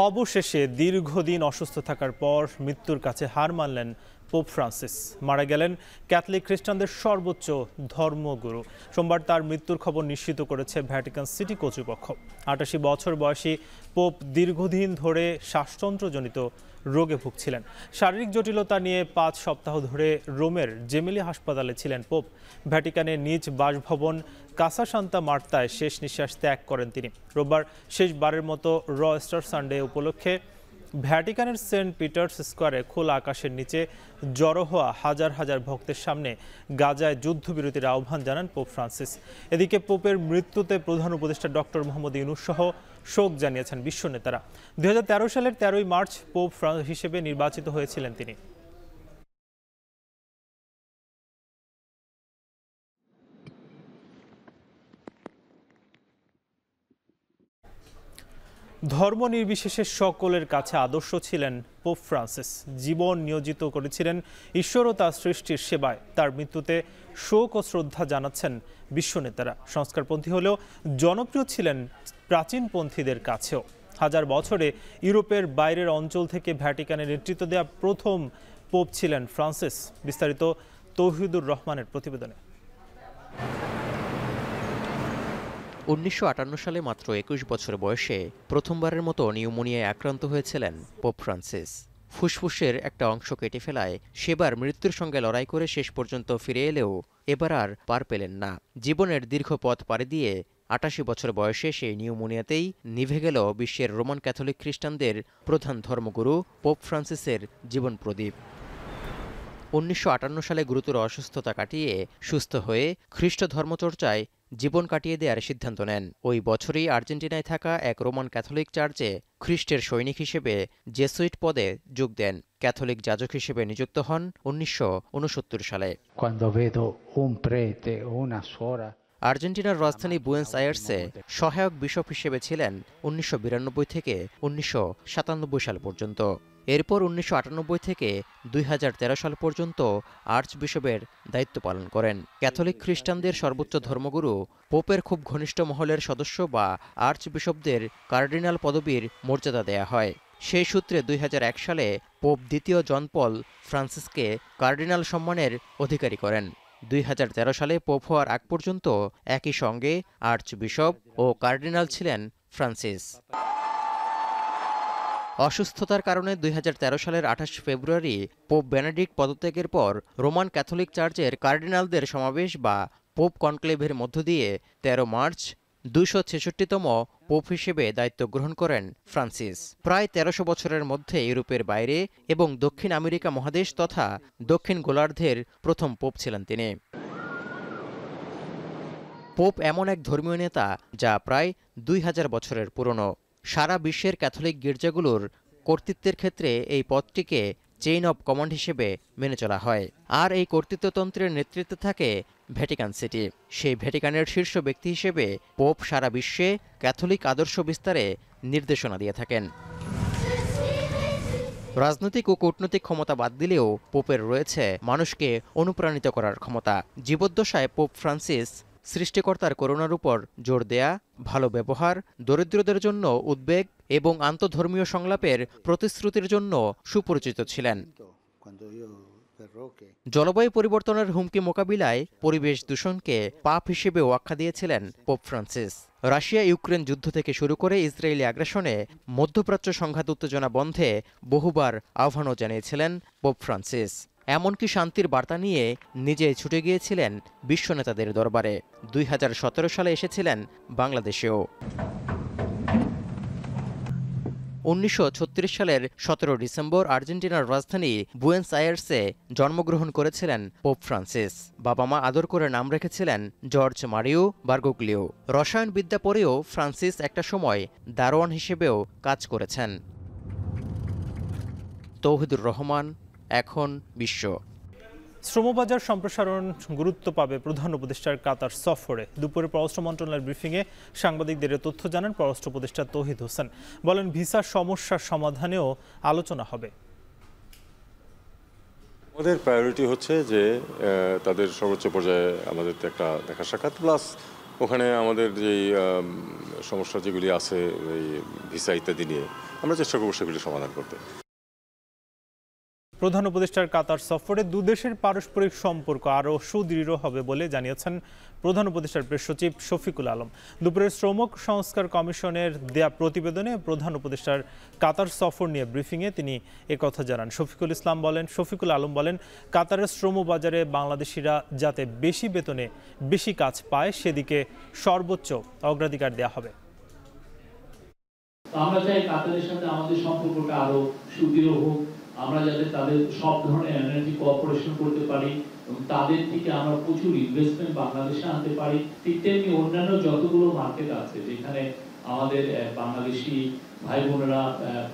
অবশেষে দীর্ঘদিন অসুস্থ থাকার পর মৃত্যুর কাছে হার মানলেন পোপ ফ্রান্সিস। মারা গেলেন ক্যাথলিক খ্রিস্টানদের সর্বোচ্চ ধর্মগুরু। সোমবার তার মৃত্যুর খবর নিশ্চিত করেছে ভ্যাটিকান সিটি কর্তৃপক্ষ। ৮৮ বছর বয়সী পোপ দীর্ঘদিন ধরে শ্বাসতন্ত্রজনিত রোগে ভুগছিলেন। শারীরিক জটিলতা নিয়ে 5 সপ্তাহ ধরে রোমের জেমেলি হাসপাতালে ছিলেন পোপ। ভ্যাটিকানের নিজ বাসভবন কাসা সান্তা মার্তায় শেষ নিঃশ্বাস ত্যাগ করেন তিনি। রোববার শেষবারের মতো ইস্টার সানডে উপলক্ষে ভ্যাটিকানের সেন্ট পিটার্স স্কোয়ারে খোলা আকাশের নিচে জড়ো হওয়া হাজার হাজার ভক্তের সামনে গাজায় যুদ্ধবিরতির আহ্বান জানান পোপ ফ্রান্সিস। এদিকে পোপের মৃত্যুতে প্রধান উপদেষ্টা ডক্টর মোহাম্মদ ইউনূস সহ শোক জানিয়েছেন বিশ্ব নেতারা। 2013 সালের 13 মার্চ পোপ হিসেবে নির্বাচিত হয়েছিলেন তিনি। ধর্ম নির্বিশেষে সকলের কাছে আদর্শ ছিলেন পোপ ফ্রান্সিস। জীবন নিয়োজিত করেছিলেন ঈশ্বর ও তার সৃষ্টির সেবায়। তার মৃত্যুতে শোক ও শ্রদ্ধা জানাচ্ছেন বিশ্ব নেতারা। সংস্কারপন্থী হলেও জনপ্রিয় ছিলেন প্রাচীনপন্থীদের কাছেও। হাজার বছরে ইউরোপের বাইরের অঞ্চল থেকে ভ্যাটিকানের নেতৃত্ব দেওয়া প্রথম পোপ ছিলেন ফ্রান্সিস। বিস্তারিত তৌহিদুর রহমানের প্রতিবেদনে। 1958 সালে মাত্র 21 বছর বয়সে প্রথমবারের মতো নিউমোনিয়ায় আক্রান্ত হয়েছিলেন পোপ ফ্রান্সিস। ফুসফুসের একটা অংশ কেটে ফেলায় সেবার মৃত্যুর সঙ্গে লড়াই করে শেষ পর্যন্ত ফিরে এলেও এবার আর পার পেলেন না। জীবনের দীর্ঘ পথ পাড়ি দিয়ে 88 বছর বয়সে সেই নিউমোনিয়াতেই নিভে গেল বিশ্বের রোমান ক্যাথলিক খ্রিস্টানদের প্রধান ধর্মগুরু পোপ ফ্রান্সিসের জীবন প্রদীপ। 1958 সালে গুরুতর অসুস্থতা কাটিয়ে সুস্থ হয়ে খ্রিস্ট ধর্মচর্চায় জীবন কাটিয়ে দেওয়ার সিদ্ধান্ত নেন। ওই বছরই আর্জেন্টিনায় থাকা এক রোমান ক্যাথলিক চার্চে খ্রিস্টের সৈনিক হিসেবে জেসুইট পদে যোগ দেন। ক্যাথলিক যাজক হিসেবে নিযুক্ত হন 1969 সালে। আর্জেন্টিনার রাজধানী বুয়েন্স আয়ার্সে সহায়ক বিশপ হিসেবে ছিলেন 1992 থেকে 1997 সাল পর্যন্ত। এরপর 1998 থেকে 2013 সাল পর্যন্ত আর্চ বিশপের দায়িত্ব পালন করেন। ক্যাথলিক খ্রিস্টানদের সর্বোচ্চ ধর্মগুরু পোপের খুব ঘনিষ্ঠ মহলের সদস্য বা আর্চ বিশপদের কার্ডিনাল পদবীর মর্যাদা দেয়া হয়। সেই সূত্রে 2001 সালে পোপ দ্বিতীয় জন পল ফ্রান্সিসকে কার্ডিনাল সম্মানের অধিকারী করেন। 2013 সালে পোপ হওয়ার আগ পর্যন্ত একই সঙ্গে আর্চ বিশপ ও কার্ডিনাল ছিলেন ফ্রান্সিস। অসুস্থতার কারণে 2013 সালের 28 ফেব্রুয়ারি পোপ বেনেডিক্ট পদত্যাগের পর রোমান ক্যাথলিক চার্চের কার্ডিনালদের সমাবেশ বা পোপ কনক্লেভের মধ্য দিয়ে 13 মার্চ 266তম পোপ হিসেবে দায়িত্ব গ্রহণ করেন ফ্রান্সিস। প্রায় 1300 বছরের মধ্যে ইউরোপের বাইরে এবং দক্ষিণ আমেরিকা মহাদেশ তথা দক্ষিণ গোলার্ধের প্রথম পোপ ছিলেন তিনি। পোপ এমন এক ধর্মীয় নেতা যা প্রায় 2000 বছরের পুরনো। সারা বিশ্বের ক্যাথলিক গির্জাগুলোর কর্তৃত্বের ক্ষেত্রে এই পদটিকে চেইন অব কমান্ড হিসেবে মেনে চলা হয়। আর এই কর্তৃত্বতন্ত্রের নেতৃত্বে থাকে ভ্যাটিকান সিটি। সেই ভ্যাটিকানের শীর্ষ ব্যক্তি হিসেবে পোপ সারা বিশ্বে ক্যাথলিক আদর্শ বিস্তারে নির্দেশনা দিয়ে থাকেন। রাজনৈতিক ও কূটনৈতিক ক্ষমতা বাদ দিলেও পোপের রয়েছে মানুষকে অনুপ্রাণিত করার ক্ষমতা। জীবদ্দশায় পোপ ফ্রান্সিস সৃষ্টিকর্তার করুণার উপর জোর দেয়া, ভালো ব্যবহার, দরিদ্রদের জন্য উদ্বেগ এবং আন্তধর্মীয় সংলাপের প্রতিশ্রুতির জন্য সুপরিচিত ছিলেন। জলবায়ু পরিবর্তনের হুমকি মোকাবিলায় পরিবেশ দূষণকে পাপ হিসেবেও আখ্যা দিয়েছিলেন পোপ ফ্রান্সিস। রাশিয়া ইউক্রেন যুদ্ধ থেকে শুরু করে ইসরায়েলি আগ্রাসনে মধ্যপ্রাচ্য সংঘাত উত্তেজনা বন্ধে বহুবার আহ্বানও জানিয়েছিলেন পোপ ফ্রান্সিস। এমনকি শান্তির বার্তা নিয়ে নিজেই ছুটে গিয়েছিলেন বিশ্ব নেতাদের দরবারে। 2017 সালে এসেছিলেন বাংলাদেশেও। 1936 সালের 17 ডিসেম্বর আর্জেন্টিনার রাজধানী বুয়েন্স আয়ার্সে জন্মগ্রহণ করেছিলেন পোপ ফ্রান্সিস। বাবা মা আদর করে নাম রেখেছিলেন জর্জ মারিও বার্গোগ্লিও। রসায়নবিদ্যা পড়েও ফ্রান্সিস একটা সময় দারোয়ান হিসেবেও কাজ করেছেন। তৌহিদুর রহমান, এখন বিশ্ব। শ্রমবাজার সম্প্রসারণ গুরুত্ব পাবে প্রধান উপদেষ্টার কাতার সফরে। দুপুরে পররাষ্ট্র মন্ত্রণালয়ের ব্রিফিংয়ে সাংবাদিকদের তথ্য জানান পররাষ্ট্র উপদেষ্টা তৌহিদ হোসেন। বলেন, ভিসার সমস্যার সমাধানেও আলোচনা হবে। আমাদের প্রায়োরিটি হচ্ছে যে তাদের সর্বোচ্চ পর্যায়ে আমাদের একটা দেখা সাক্ষাৎ, প্লাস ওখানে আমাদের যেই সমস্যা যেগুলি আছে এই ভিসা ইত্যাদি নিয়ে আমরা চেষ্টা করব সেগুলি সমাধান করতে। প্রধান উপদেষ্টার কাতার সফরে দুদেশের পারস্পরিক সম্পর্ক আরও সুদৃঢ় হবে বলে জানিয়েছেন প্রধান উপদেষ্টার প্রেস সচিব শফিকুল আলম। দুপুরের শ্রম সংস্কার কমিশনের দেয়া প্রতিবেদনে প্রধান উপদেষ্টার কাতার সফর নিয়ে ব্রিফিংয়ে তিনি একথা জানান। শফিকুল আলম বলেন, কাতারের শ্রম বাজারে বাংলাদেশিরা যাতে বেশি বেতনে বেশি কাজ পায় সেদিকে সর্বোচ্চ অগ্রাধিকার দেওয়া হবে। আমরা চাই কাতারের সাথে আমাদের সম্পর্কটা আরো সুদৃঢ় হোক। আমরা যাতে তাদের সব ধরনের এনার্জি কোঅপারেশন করতে পারি এবং তাদের থেকে আমরা প্রচুর ইনভেস্টমেন্ট বাংলাদেশে আনতে পারি। ঠিক তেমনি অন্যান্য যতগুলো মার্কেট আছে যেখানে আমাদের বাংলাদেশি ভাই বোনেরা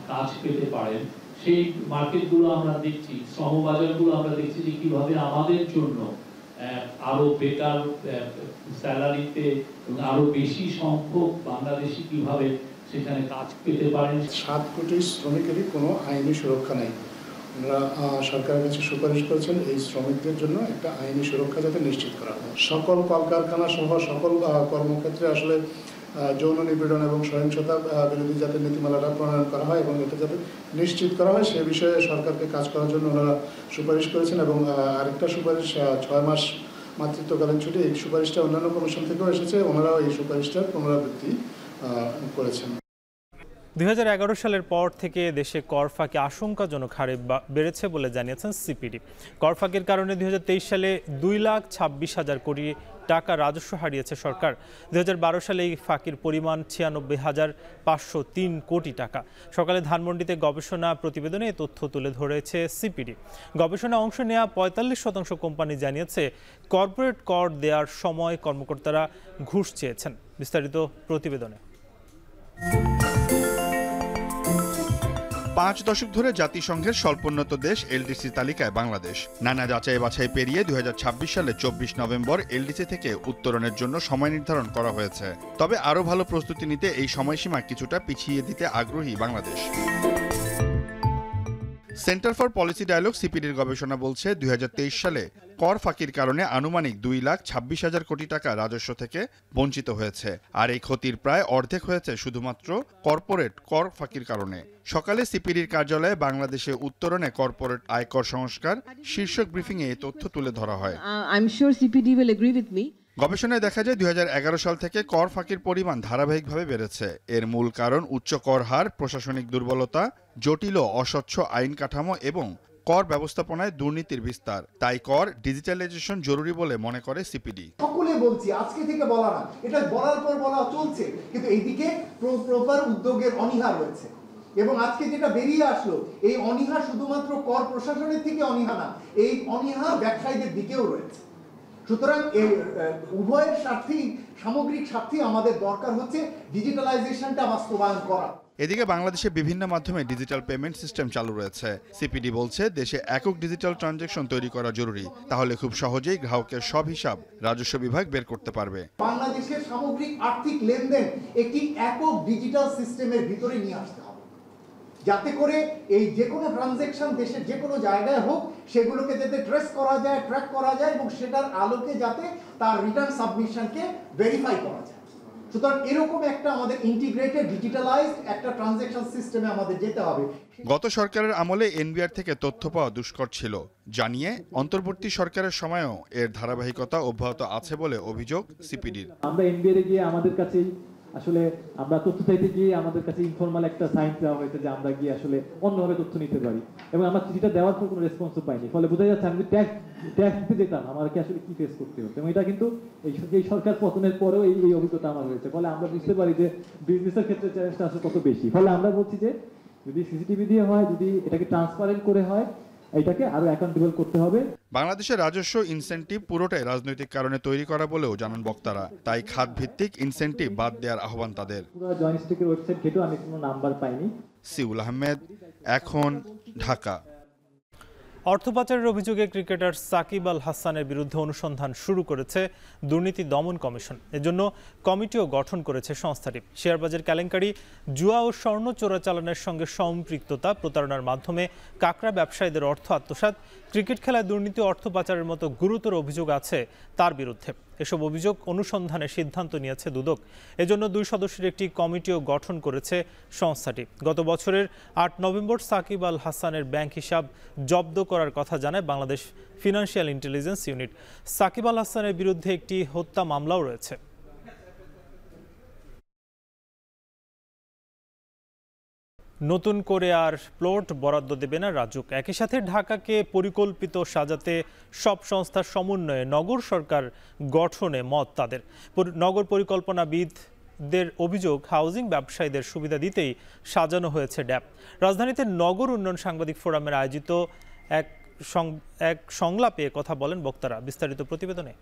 কাজ পেতে পারেন, সেই মার্কেটগুলো আমরা দেখছি, শ্রমবাজারগুলো আমরা দেখছি যে কিভাবে আমাদের জন্য আরো বেটার স্যালারিতে এবং আরো বেশি সংখ্যক বাংলাদেশি কিভাবে সেখানে কাজ পেতে পারেন। 7 কোটি শ্রমিকেরই কোনো আইনি সুরক্ষা নেই। আমরা সরকারের কাছে সুপারিশ করেছেন এই শ্রমিকদের জন্য একটা আইনি সুরক্ষা যাতে নিশ্চিত করা হয়। সকল কলকারখানা সহ সকল কর্মক্ষেত্রে আসলে যৌন নিপীড়ন এবং সহিংসতা বিরোধী যাতে নীতিমালাটা প্রণয়ন করা হয় এবং এটা যাতে নিশ্চিত করা হয় সে বিষয়ে সরকারকে কাজ করার জন্য ওনারা সুপারিশ করেছেন। এবং আরেকটা সুপারিশ 6 মাস মাতৃত্বকালীন ছুটি, এই সুপারিশটা অন্যান্য কমিশন থেকেও এসেছে, ওনারাও এই সুপারিশটার পুনরাবৃত্তি করেছেন। 2011 সালের পর থেকে দেশে কর ফাঁকি আশঙ্কাজনক হারে বেড়েছে বলে জানিয়েছেন সিপিডি। কর ফাঁকির কারণে 2023 সালে 2,26,000 কোটি টাকা রাজস্ব হারিয়েছে সরকার। 2012 সালে এই ফাঁকির পরিমাণ 96,503 কোটি টাকা। সকালে ধানমন্ডিতে গবেষণা প্রতিবেদনে এই তথ্য তুলে ধরেছে সিপিডি। গবেষণায় অংশ নেওয়া 45% কোম্পানি জানিয়েছে কর্পোরেট কর দেওয়ার সময় কর্মকর্তারা ঘুষ চেয়েছেন। বিস্তারিত প্রতিবেদনে। 5 দশক ধরে জাতিসংঘের স্বল্পোন্নত দেশ এলডিসি তালিকায় বাংলাদেশ। নানা যাচাই বাছাই পেরিয়ে 2026 সালে 24 নভেম্বর এলডিসি থেকে উত্তরণের জন্য সময় নির্ধারণ করা হয়েছে। তবে আরও ভালো প্রস্তুতি নিতে এই সময়সীমা কিছুটা পিছিয়ে দিতে আগ্রহী Bangladesh. Centre for policy dialogue সিপিডির গবেষণা বলছে 2023 সালে কর ফাঁকির কারণে আনুমানিক 2,26,000 কোটি টাকা রাজস্ব থেকে বঞ্চিত হয়েছে। আর এই ক্ষতির প্রায় অর্ধেক হয়েছে শুধুমাত্র কর্পোরেট কর ফাঁকির কারণে। সকালে সিপিডির কার্যালয়ে বাংলাদেশে উত্তরণে কর্পোরেট আয়কর সংস্কার শীর্ষক ব্রিফিংয়ে এই তথ্য তুলে ধরা হয়। গবেষণায় দেখা যায় 2011 সাল থেকে কর ফাঁকির পরিমাণ ধারাবাহিকভাবে বেড়েছে। এর মূল কারণ উচ্চ কর হার, প্রশাসনিক দুর্বলতা, জটিল ও অস্বচ্ছ আইন কাঠামো এবং কর ব্যবস্থাপনায় দুর্নীতির বিস্তার। তাই কর ডিজিটালাইজেশন জরুরি বলে মনে করে সিপিডি। সকলে বলছি, আজকে থেকে বলা না, এটা বলার পর বলা চলছে, কিন্তু এইদিকে প্রপার উদ্যোগের অনীহা রয়েছে। এবং আজকে যেটা বেরিয়ে আসলো, এই অনীহা শুধুমাত্র কর প্রশাসনের থেকে অনীহা না, এই অনীহা ব্যবসায়ীদের দিকেও রয়েছে। সুতরাং এই উভয়ের স্বার্থেই, সামগ্রিক স্বার্থেই আমাদের দরকার হচ্ছে ডিজিটালাইজেশনটা বাস্তবায়ন করা। এদিকে বাংলাদেশে বিভিন্ন মাধ্যমে ডিজিটাল পেমেন্ট সিস্টেম চালু রয়েছে। সিপিডি বলছে দেশে একক ডিজিটাল ট্রানজ্যাকশন তৈরি করা জরুরি, তাহলে খুব সহজেই গ্রাহকের সব হিসাব রাজস্ব বিভাগ বের করতে পারবে। বাংলাদেশের সামগ্রিক আর্থিক লেনদেন একটি একক ডিজিটাল সিস্টেমের ভিতরে নিয়ে আসতে হবে, যাতে করে এই যে কোনো ট্রানজ্যাকশন দেশের যে কোনো জায়গায় হোক সেগুলোকে যাতে ট্রেস করা যায়, ট্র্যাক করা যায় এবং সেটার আলোকে যাতে তার রিটার্ন সাবমিশনকে ভেরিফাই করা যায়। সুতরাং এরকম একটা আমাদের ইন্টিগ্রেটেড ডিজিটালাইজড একটা ট্রানজ্যাকশন সিস্টেমে আমাদের যেতে হবে। গত সরকারের আমলে এনবিআর থেকে তথ্য পাওয়া দুষ্কর ছিল, জানিয়ে অন্তর্বর্তী সরকারের সময়ও এর ধারাবাহিকতা অব্যাহত আছে বলে অভিযোগ সিপিডির। আমরা এনবিআর গিয়ে আমাদের কাছেই আসলে আমরা তথ্য চাইতে গিয়ে আমাদের কাছে ইনফর্মাল একটা সাইন দেওয়া হয়েছে যে আমরা গিয়ে আসলে অন্যভাবে তথ্য নিতে পারি, এবং আমরা চিঠিটা দেওয়ার পর কোনো রেসপন্সও পাইনি। ফলে বোঝা যাচ্ছে আমি ট্যাক্স দিতে যেতাম আমাকে আসলে কি ফেস করতে হতো, এবং এটা কিন্তু এই সরকার পতনের পরেও এই অভিজ্ঞতা আমার হয়েছে। ফলে আমরা বুঝতে পারি যে বিজনেসের ক্ষেত্রে চ্যালেঞ্জটা আসলে কত বেশি। ফলে আমরা বলছি যে যদি সিসিটিভি দিয়ে হয়, যদি এটাকে ট্রান্সপারেন্ট করে হয়, এটাকে আরো অ্যাকাউন্টেবল করতে হবে। বাংলাদেশের রাজস্ব ইনসেন্টিভ পুরোটাই রাজনৈতিক কারণে তৈরি করা বলেও জানান বক্তারা, তাই খাত ভিত্তিক ইনসেন্টিভ বাদ দেওয়ার আহ্বান তাদের। পুরো জয়েন্টস্টিকের ওয়েবসাইট ঘেটেও আমি কোনো নাম্বার পাইনি। সিউল আহমেদ, এখন, ঢাকা। অর্থ পাচারের অভিযোগে ক্রিকেটার সাকিব আল হাসানের বিরুদ্ধে অনুসন্ধান শুরু করেছে দুর্নীতি দমন কমিশন। এজন্য কমিটিও গঠন করেছে সংস্থাটি। শেয়ারবাজার কেলেঙ্কারি, জুয়া ও স্বর্ণ চোরাচালানের সঙ্গে সম্পৃক্ততা, প্রতারণার মাধ্যমে কাকড়া ব্যবসায়ীদের অর্থ আত্মসাৎ, ক্রিকেট খেলায় দুর্নীতি, অর্থ পাচারের মতো গুরুতর অভিযোগ আছে তার বিরুদ্ধে। এসব অভিযোগ অনুসন্ধানের সিদ্ধান্ত নিয়েছে দুদক। এজন্য 2 সদস্যের একটি কমিটিও গঠন করেছে সংস্থাটি। গত বছরের 8 নভেম্বর সাকিব আল হাসানের ব্যাংক হিসাব জব্দ করার কথা জানায় Bangladesh financial intelligence unit. Shakib Al হাসানের বিরুদ্ধে একটি হত্যা মামলাও রয়েছে। নতুন করে আর প্লট বরাদ্দ দেবে না রাজুক। একই সাথে ঢাকাকে পরিকল্পিত সাজাতে সব সংস্থার সমন্বয়ে নগর সরকার গঠনে মত তাদের। নগর পরিকল্পনাবিদদের অভিযোগ, হাউজিং ব্যবসায়ীদের সুবিধা দিতেই সাজানো হয়েছে ড্যাব। রাজধানীতে নগর উন্নয়ন সাংবাদিক ফোরামের আয়োজিত এক সংলাপে কথা বলেন বক্তারা। বিস্তারিত প্রতিবেদনে।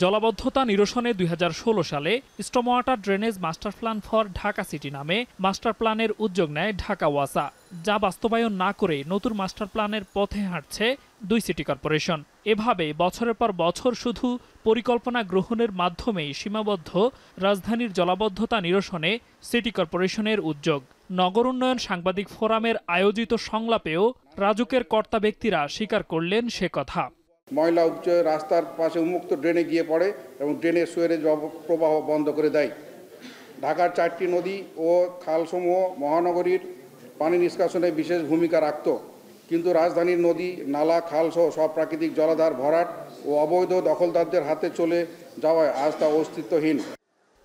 জলাবদ্ধতা নিরসনে 2016 সালে storm water drainage master plan for Dhaka city নামে মাস্টার প্ল্যানের উদ্যোগ নেয় ঢাকা ওয়াসা, যা বাস্তবায়ন না করে নতুন মাস্টার প্ল্যানের পথে হাঁটছে 2 সিটি কর্পোরেশন। এভাবে বছরের পর বছর শুধু পরিকল্পনা গ্রহণের মাধ্যমেই সীমাবদ্ধ রাজধানীর জলাবদ্ধতা নিরসনে সিটি কর্পোরেশনের উদ্যোগ। নগর উন্নয়ন সাংবাদিক ফোরামের আয়োজিত সংলাপেও রাজুকের কর্তা ব্যক্তিরা স্বীকার করলেন সে কথা। ময়লা উপচয় রাস্তার পাশে উন্মুক্ত ড্রেনে গিয়ে পড়ে এবং ড্রেনের সুয়েরেজ প্রবাহ বন্ধ করে দেয়। ঢাকার 4টি নদী ও খালসমূহ মহানগরীর পানি নিষ্কাশনে বিশেষ ভূমিকা রাখত, কিন্তু রাজধানীর নদী, নালা, খালসহ সব প্রাকৃতিক জলাধার ভরাট ও অবৈধ দখলদারদের হাতে চলে যাওয়ায় আজ তা অস্তিত্বহীন।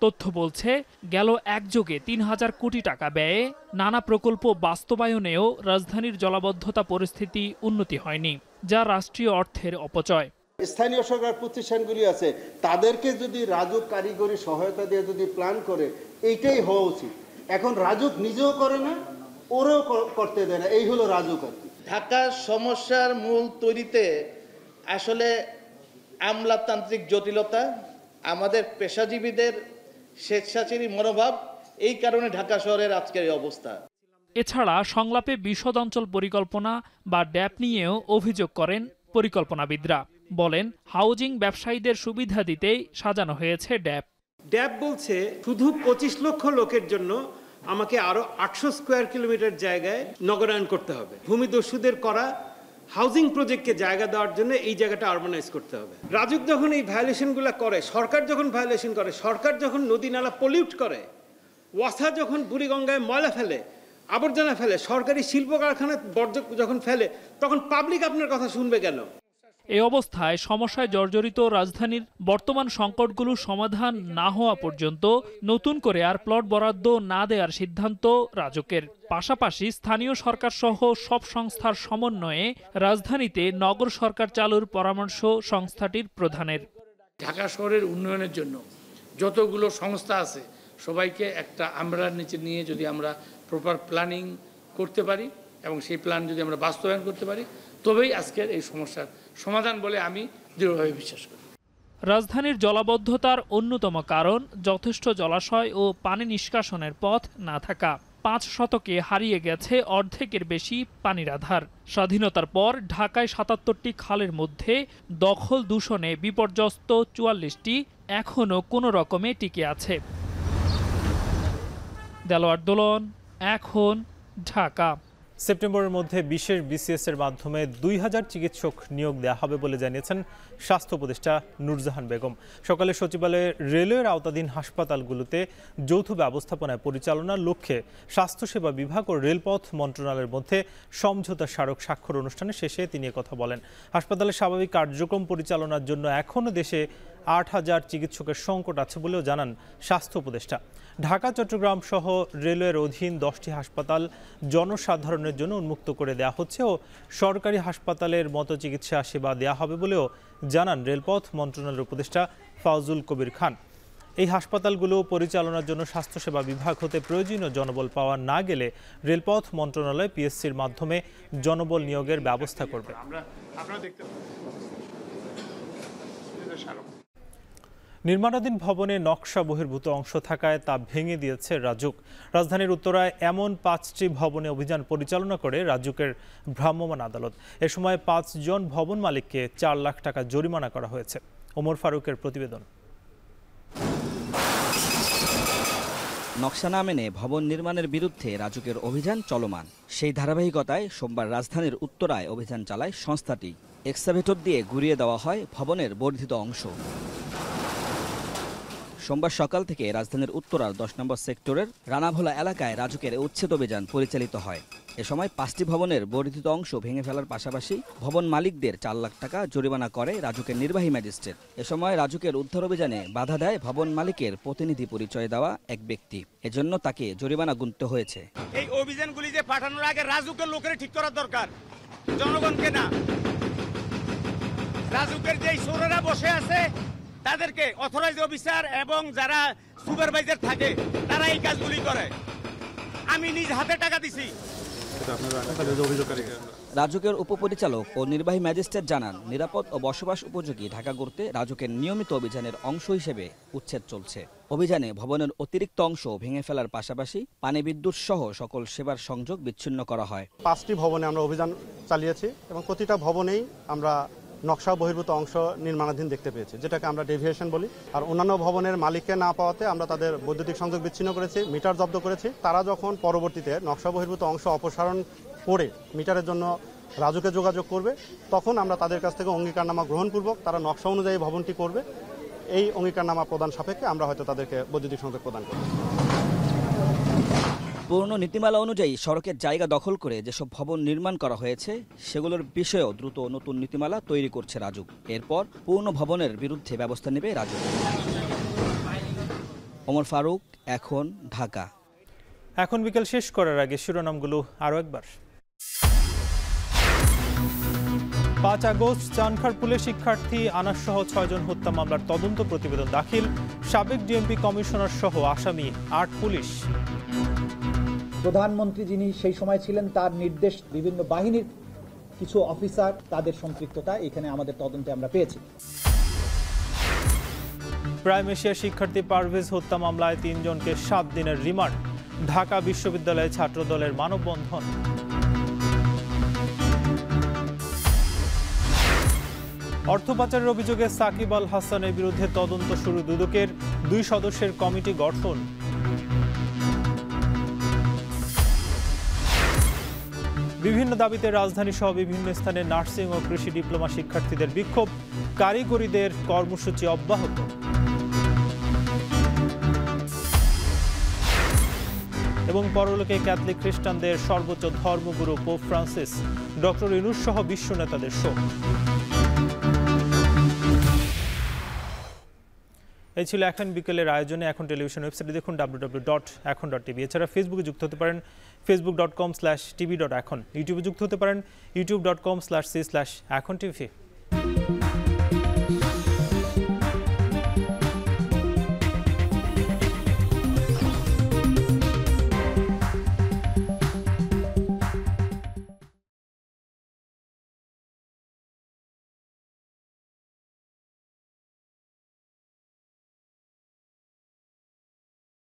তথ্য বলছে, গেল একযোগে 3000 কোটি টাকা ব্যয়ে নানা প্রকল্প বাস্তবায়নেও রাজধানীর জলাবদ্ধতা পরিস্থিতি উন্নতি হয়নি, যা রাষ্ট্রীয় অর্থের অপচয়। স্থানীয় সরকার প্রতিষ্ঠানগুলি আছে, তাদেরকে যদি রাজুক কারিগরি সহায়তা দিয়ে যদি প্ল্যান করে, এইটাই হওয়া উচিত। এখন রাজুক নিজেও করে না, ওরাও করতে দেয় না, এই হলো রাজুক। আর কি ঢাকার সমস্যার মূল তৈরিতে আসলে আমলাতান্ত্রিক জটিলতা, আমাদের পেশাজীবীদের স্বেচ্ছাচারী মনোভাব, এই কারণে ঢাকা শহরের আজকের এই অবস্থা। এছাড়া সংলাপে বিশদ অঞ্চল পরিকল্পনা বা ড্যাপ নিয়েও অভিযোগ করেন পরিকল্পনাবিদরা। বলেন, হাউজিং ব্যবসায়ীদের সুবিধা দিতেই সাজানো হয়েছে ড্যাপ। ড্যাব বলছে শুধু 25 লক্ষ লোকের জন্য আমাকে আরো 800 স্কয়ার কিলোমিটার জায়গায় নগরায়ন করতে হবে। ভূমিদস্যুদের করা হাউজিং প্রজেক্টকে জায়গা দেওয়ার জন্য এই জায়গাটা আরবানাইজ করতে হবে। রাজুক যখন এই ভায়োলেশনগুলো করে, সরকার যখন ভায়োলেশন করে, সরকার যখন নদী নালা পলিউট করে, ওয়াসা যখন বুড়িগঙ্গায় ময়লা ফেলে, আবর্জনা ফেলে, সরকারি শিল্প কারখানা বর্জ্য যখন ফেলে, তখন পাবলিক আপনার কথা শুনবে কেন? এই অবস্থায় সমস্যায় জর্জরিত রাজধানীর বর্তমান সংকটগুলো সমাধান না হওয়া পর্যন্ত নতুন করে আর প্লট বরাদ্দ না দেওয়ার সিদ্ধান্ত রাজুকের। পাশাপাশি স্থানীয় সরকার সহ সব সংস্থার সমন্বয়ে রাজধানীতে নগর সরকার চালুর পরামর্শ সংস্থাটির প্রধানের। ঢাকা শহরের উন্নয়নের জন্য যতগুলো সংস্থা আছে সবাইকে একটা আমরার নিচে নিয়ে যদি আমরা প্রপার প্ল্যানিং করতে পারি এবং সেই প্ল্যান যদি আমরা বাস্তবায়ন করতে পারি, তবেই আজকের এই সমস্যার সমাধান বলে আমি দৃঢ়ভাবে বিশ্বাস করি। রাজধানীর জলাবদ্ধতার অন্যতম কারণ যথেষ্ট জলাশয় ও পানি নিষ্কাশনের পথ না থাকা। 5 শতকে হারিয়ে গেছে অর্ধেকের বেশি পানির আধার। স্বাধীনতার পর ঢাকায় 77টি খালের মধ্যে দখল দূষণে বিপর্যস্ত 44টি এখনও কোনো রকমে টিকে আছে। দেলোয়ার দোলন, এখন, ঢাকা। সেপ্টেম্বরের মধ্যে বিশেষ বিসিএস এর মাধ্যমে 2000 চিকিৎসক নিয়োগ দেওয়া হবে বলে জানিয়েছেন স্বাস্থ্য উপদেষ্টা নূরজাহান বেগম। সকালে সচিবালয়ে রেলওয়ের আওতাধীন হাসপাতালগুলোতে যৌথ ব্যবস্থাপনায় পরিচালনার লক্ষ্যে স্বাস্থ্যসেবা বিভাগ ও রেলপথ মন্ত্রণালয়ের মধ্যে সমঝোতা স্মারক স্বাক্ষর অনুষ্ঠানে শেষে তিনি কথা বলেন। হাসপাতালের স্বাভাবিক কার্যক্রম পরিচালনার জন্য এখনও দেশে 8000 চিকিৎসকের সংকট আছে বলেও জানান স্বাস্থ্য উপদেষ্টা। ঢাকা, চট্টগ্রাম সহ রেলওয়ের অধীন 10টি হাসপাতাল জনসাধারণের জন্য উন্মুক্ত করে দেওয়া হচ্ছে ও সরকারি হাসপাতালের মতো চিকিৎসা সেবা দেওয়া হবে বলেও জানান রেলপথ মন্ত্রণালয়ের উপদেষ্টা ফাউজুল কবির খান। এই হাসপাতালগুলো পরিচালনার জন্য স্বাস্থ্যসেবা বিভাগ হতে প্রয়োজনীয় জনবল পাওয়া না গেলে রেলপথ মন্ত্রণালয় পিএসসির মাধ্যমে জনবল নিয়োগের ব্যবস্থা করবে। নির্মাণাধীন ভবনে নকশা বহির্ভূত অংশ থাকায় তা ভেঙে দিয়েছে রাজুক। রাজধানীর উত্তরায় এমন 5টি ভবনে অভিযান পরিচালনা করে রাজুকের ভ্রাম্যমাণ আদালত। এ সময় 5 জন ভবন মালিককে 4 লাখ টাকা জরিমানা করা হয়েছে। ওমর ফারুকের প্রতিবেদন। নকশা না মেনে ভবন নির্মাণের বিরুদ্ধে রাজুকের অভিযান চলমান। সেই ধারাবাহিকতায় সোমবার রাজধানীর উত্তরায় অভিযান চালায় সংস্থাটি। এক্সকাভেটর দিয়ে ঘুরিয়ে দেওয়া হয় ভবনের বর্ধিত অংশ। সোমবার সকাল থেকে রাজধানীর উত্তরার 10 নম্বর সেক্টরের রানাভোলা এলাকায় রাজুকের উচ্ছেদ অভিযান পরিচালিত হয়। এ সময় 5টি ভবনের বর্ধিত অংশ ভেঙে ফেলার পাশাপাশি ভবন মালিকদের 4 লাখ টাকা জরিমানা করে রাজুকের নির্বাহী ম্যাজিস্ট্রেট। এ সময় রাজুকের উদ্ধার অভিযানে বাধা দেয় ভবন মালিকের প্রতিনিধি পরিচয় দেওয়া এক ব্যক্তি। এজন্য তাকে জরিমানা গুনতে হয়েছে। এই অভিযানগুলি যে পাঠানোর আগে রাজুকের লোকের ঠিক করা দরকার, জনগণকে না। রাজুকের যেই চোরেরা বসে আছে তাদেরকে অথরাইজ অফিসার এবং যারা সুপারভাইজার থাকে তারা এই কাজগুলি করে। আমি নিজ হাতে টাকা দিছি। রাজুকের উপপরিচালক ও নির্বাহী ম্যাজিস্ট্রেট জানান, নিরাপদ ও বসবাস উপযোগী ঢাকা গড়তে রাজুকের নিয়মিত অভিযানের অংশ হিসেবে উচ্ছেদ চলছে। অভিযানে ভবনের অতিরিক্ত অংশ ভেঙে ফেলার পাশাপাশি পানি, বিদ্যুৎ সহ সকল সেবার সংযোগ বিচ্ছিন্ন করা হয়। 5টি ভবনে আমরা অভিযান চালিয়েছি এবং প্রতিটা ভবনেই আমরা নকশা বহির্ভূত অংশ নির্মাণাধীন দেখতে পেয়েছি, যেটাকে আমরা ডেভিয়েশন বলি। আর অন্যান্য ভবনের মালিককে না পাওয়াতে আমরা তাদের বৈদ্যুতিক সংযোগ বিচ্ছিন্ন করেছি, মিটার জব্দ করেছি। তারা যখন পরবর্তীতে নকশা বহির্ভূত অংশ অপসারণ করে মিটারের জন্য রাজুকে যোগাযোগ করবে, তখন আমরা তাদের কাছ থেকে অঙ্গীকারনামা গ্রহণপূর্বক তারা নকশা অনুযায়ী ভবনটি করবে। এই অঙ্গীকারনামা প্রদান সাপেক্ষে আমরা হয়তো তাদেরকে বৈদ্যুতিক সংযোগ প্রদান করব। পুরনো নীতিমালা অনুযায়ী সড়কের জায়গা দখল করে যেসব ভবন নির্মাণ করা হয়েছে সেগুলোর বিষয়েও দ্রুত নতুন নীতিমালা তৈরি করছে রাজুক। এরপর পূর্ণ ভবনের বিরুদ্ধে ব্যবস্থা নেবে রাজুক। ওমর ফারুক, এখন, ঢাকা। এখন বিকেল শেষ করার আগে শিরোনামগুলো আরও একবার। 5 আগস্ট চানখারপুলে শিক্ষার্থী আনাস সহ 6 জন হত্যা মামলার তদন্ত প্রতিবেদন দাখিল। সাবেক ডিএমপি কমিশনার সহ আসামি 8 পুলিশ। প্রধানমন্ত্রী যিনি সেই সময় ছিলেন, তার নির্দেশ বিভিন্ন বাহিনীর কিছু অফিসার তাদের সম্পৃক্ততা এখানে আমাদের তদন্তে আমরা পেয়েছি। প্রাইম এশিয়া শিক্ষার্থী পারভেজ হত্যা মামলায় 3 জনকে 7 দিনের রিমান্ড। ঢাকা বিশ্ববিদ্যালয়ে ছাত্রদলের মানববন্ধন। অর্থ পাচারের অভিযোগে সাকিব আল হাসানের বিরুদ্ধে তদন্ত শুরু দুদকের। 2 সদস্যের কমিটি গঠন। বিভিন্ন দাবিতে রাজধানী সহ বিভিন্ন স্থানে নার্সিং ও কৃষি ডিপ্লোমা শিক্ষার্থীদের বিক্ষোভ। কারিগরিদের কর্মসূচি অব্যাহত। এবং পরলোকে ক্যাথলিক খ্রিস্টানদের সর্বোচ্চ ধর্মগুরু পোপ ফ্রান্সিস, ডক্টর ইউনূস সহ বিশ্ব নেতাদের শোক। এই ছিল এখন বিকেলের আয়োজনে। এখন টেলিভিশন ওয়েবসাইটে দেখুন www.এখন.tv। এছাড়া ফেসবুকে যুক্ত হতে পারেন facebook.com/tv.এখন। ইউটিউবে যুক্ত হতে পারেন youtube.com/c/এখন tv।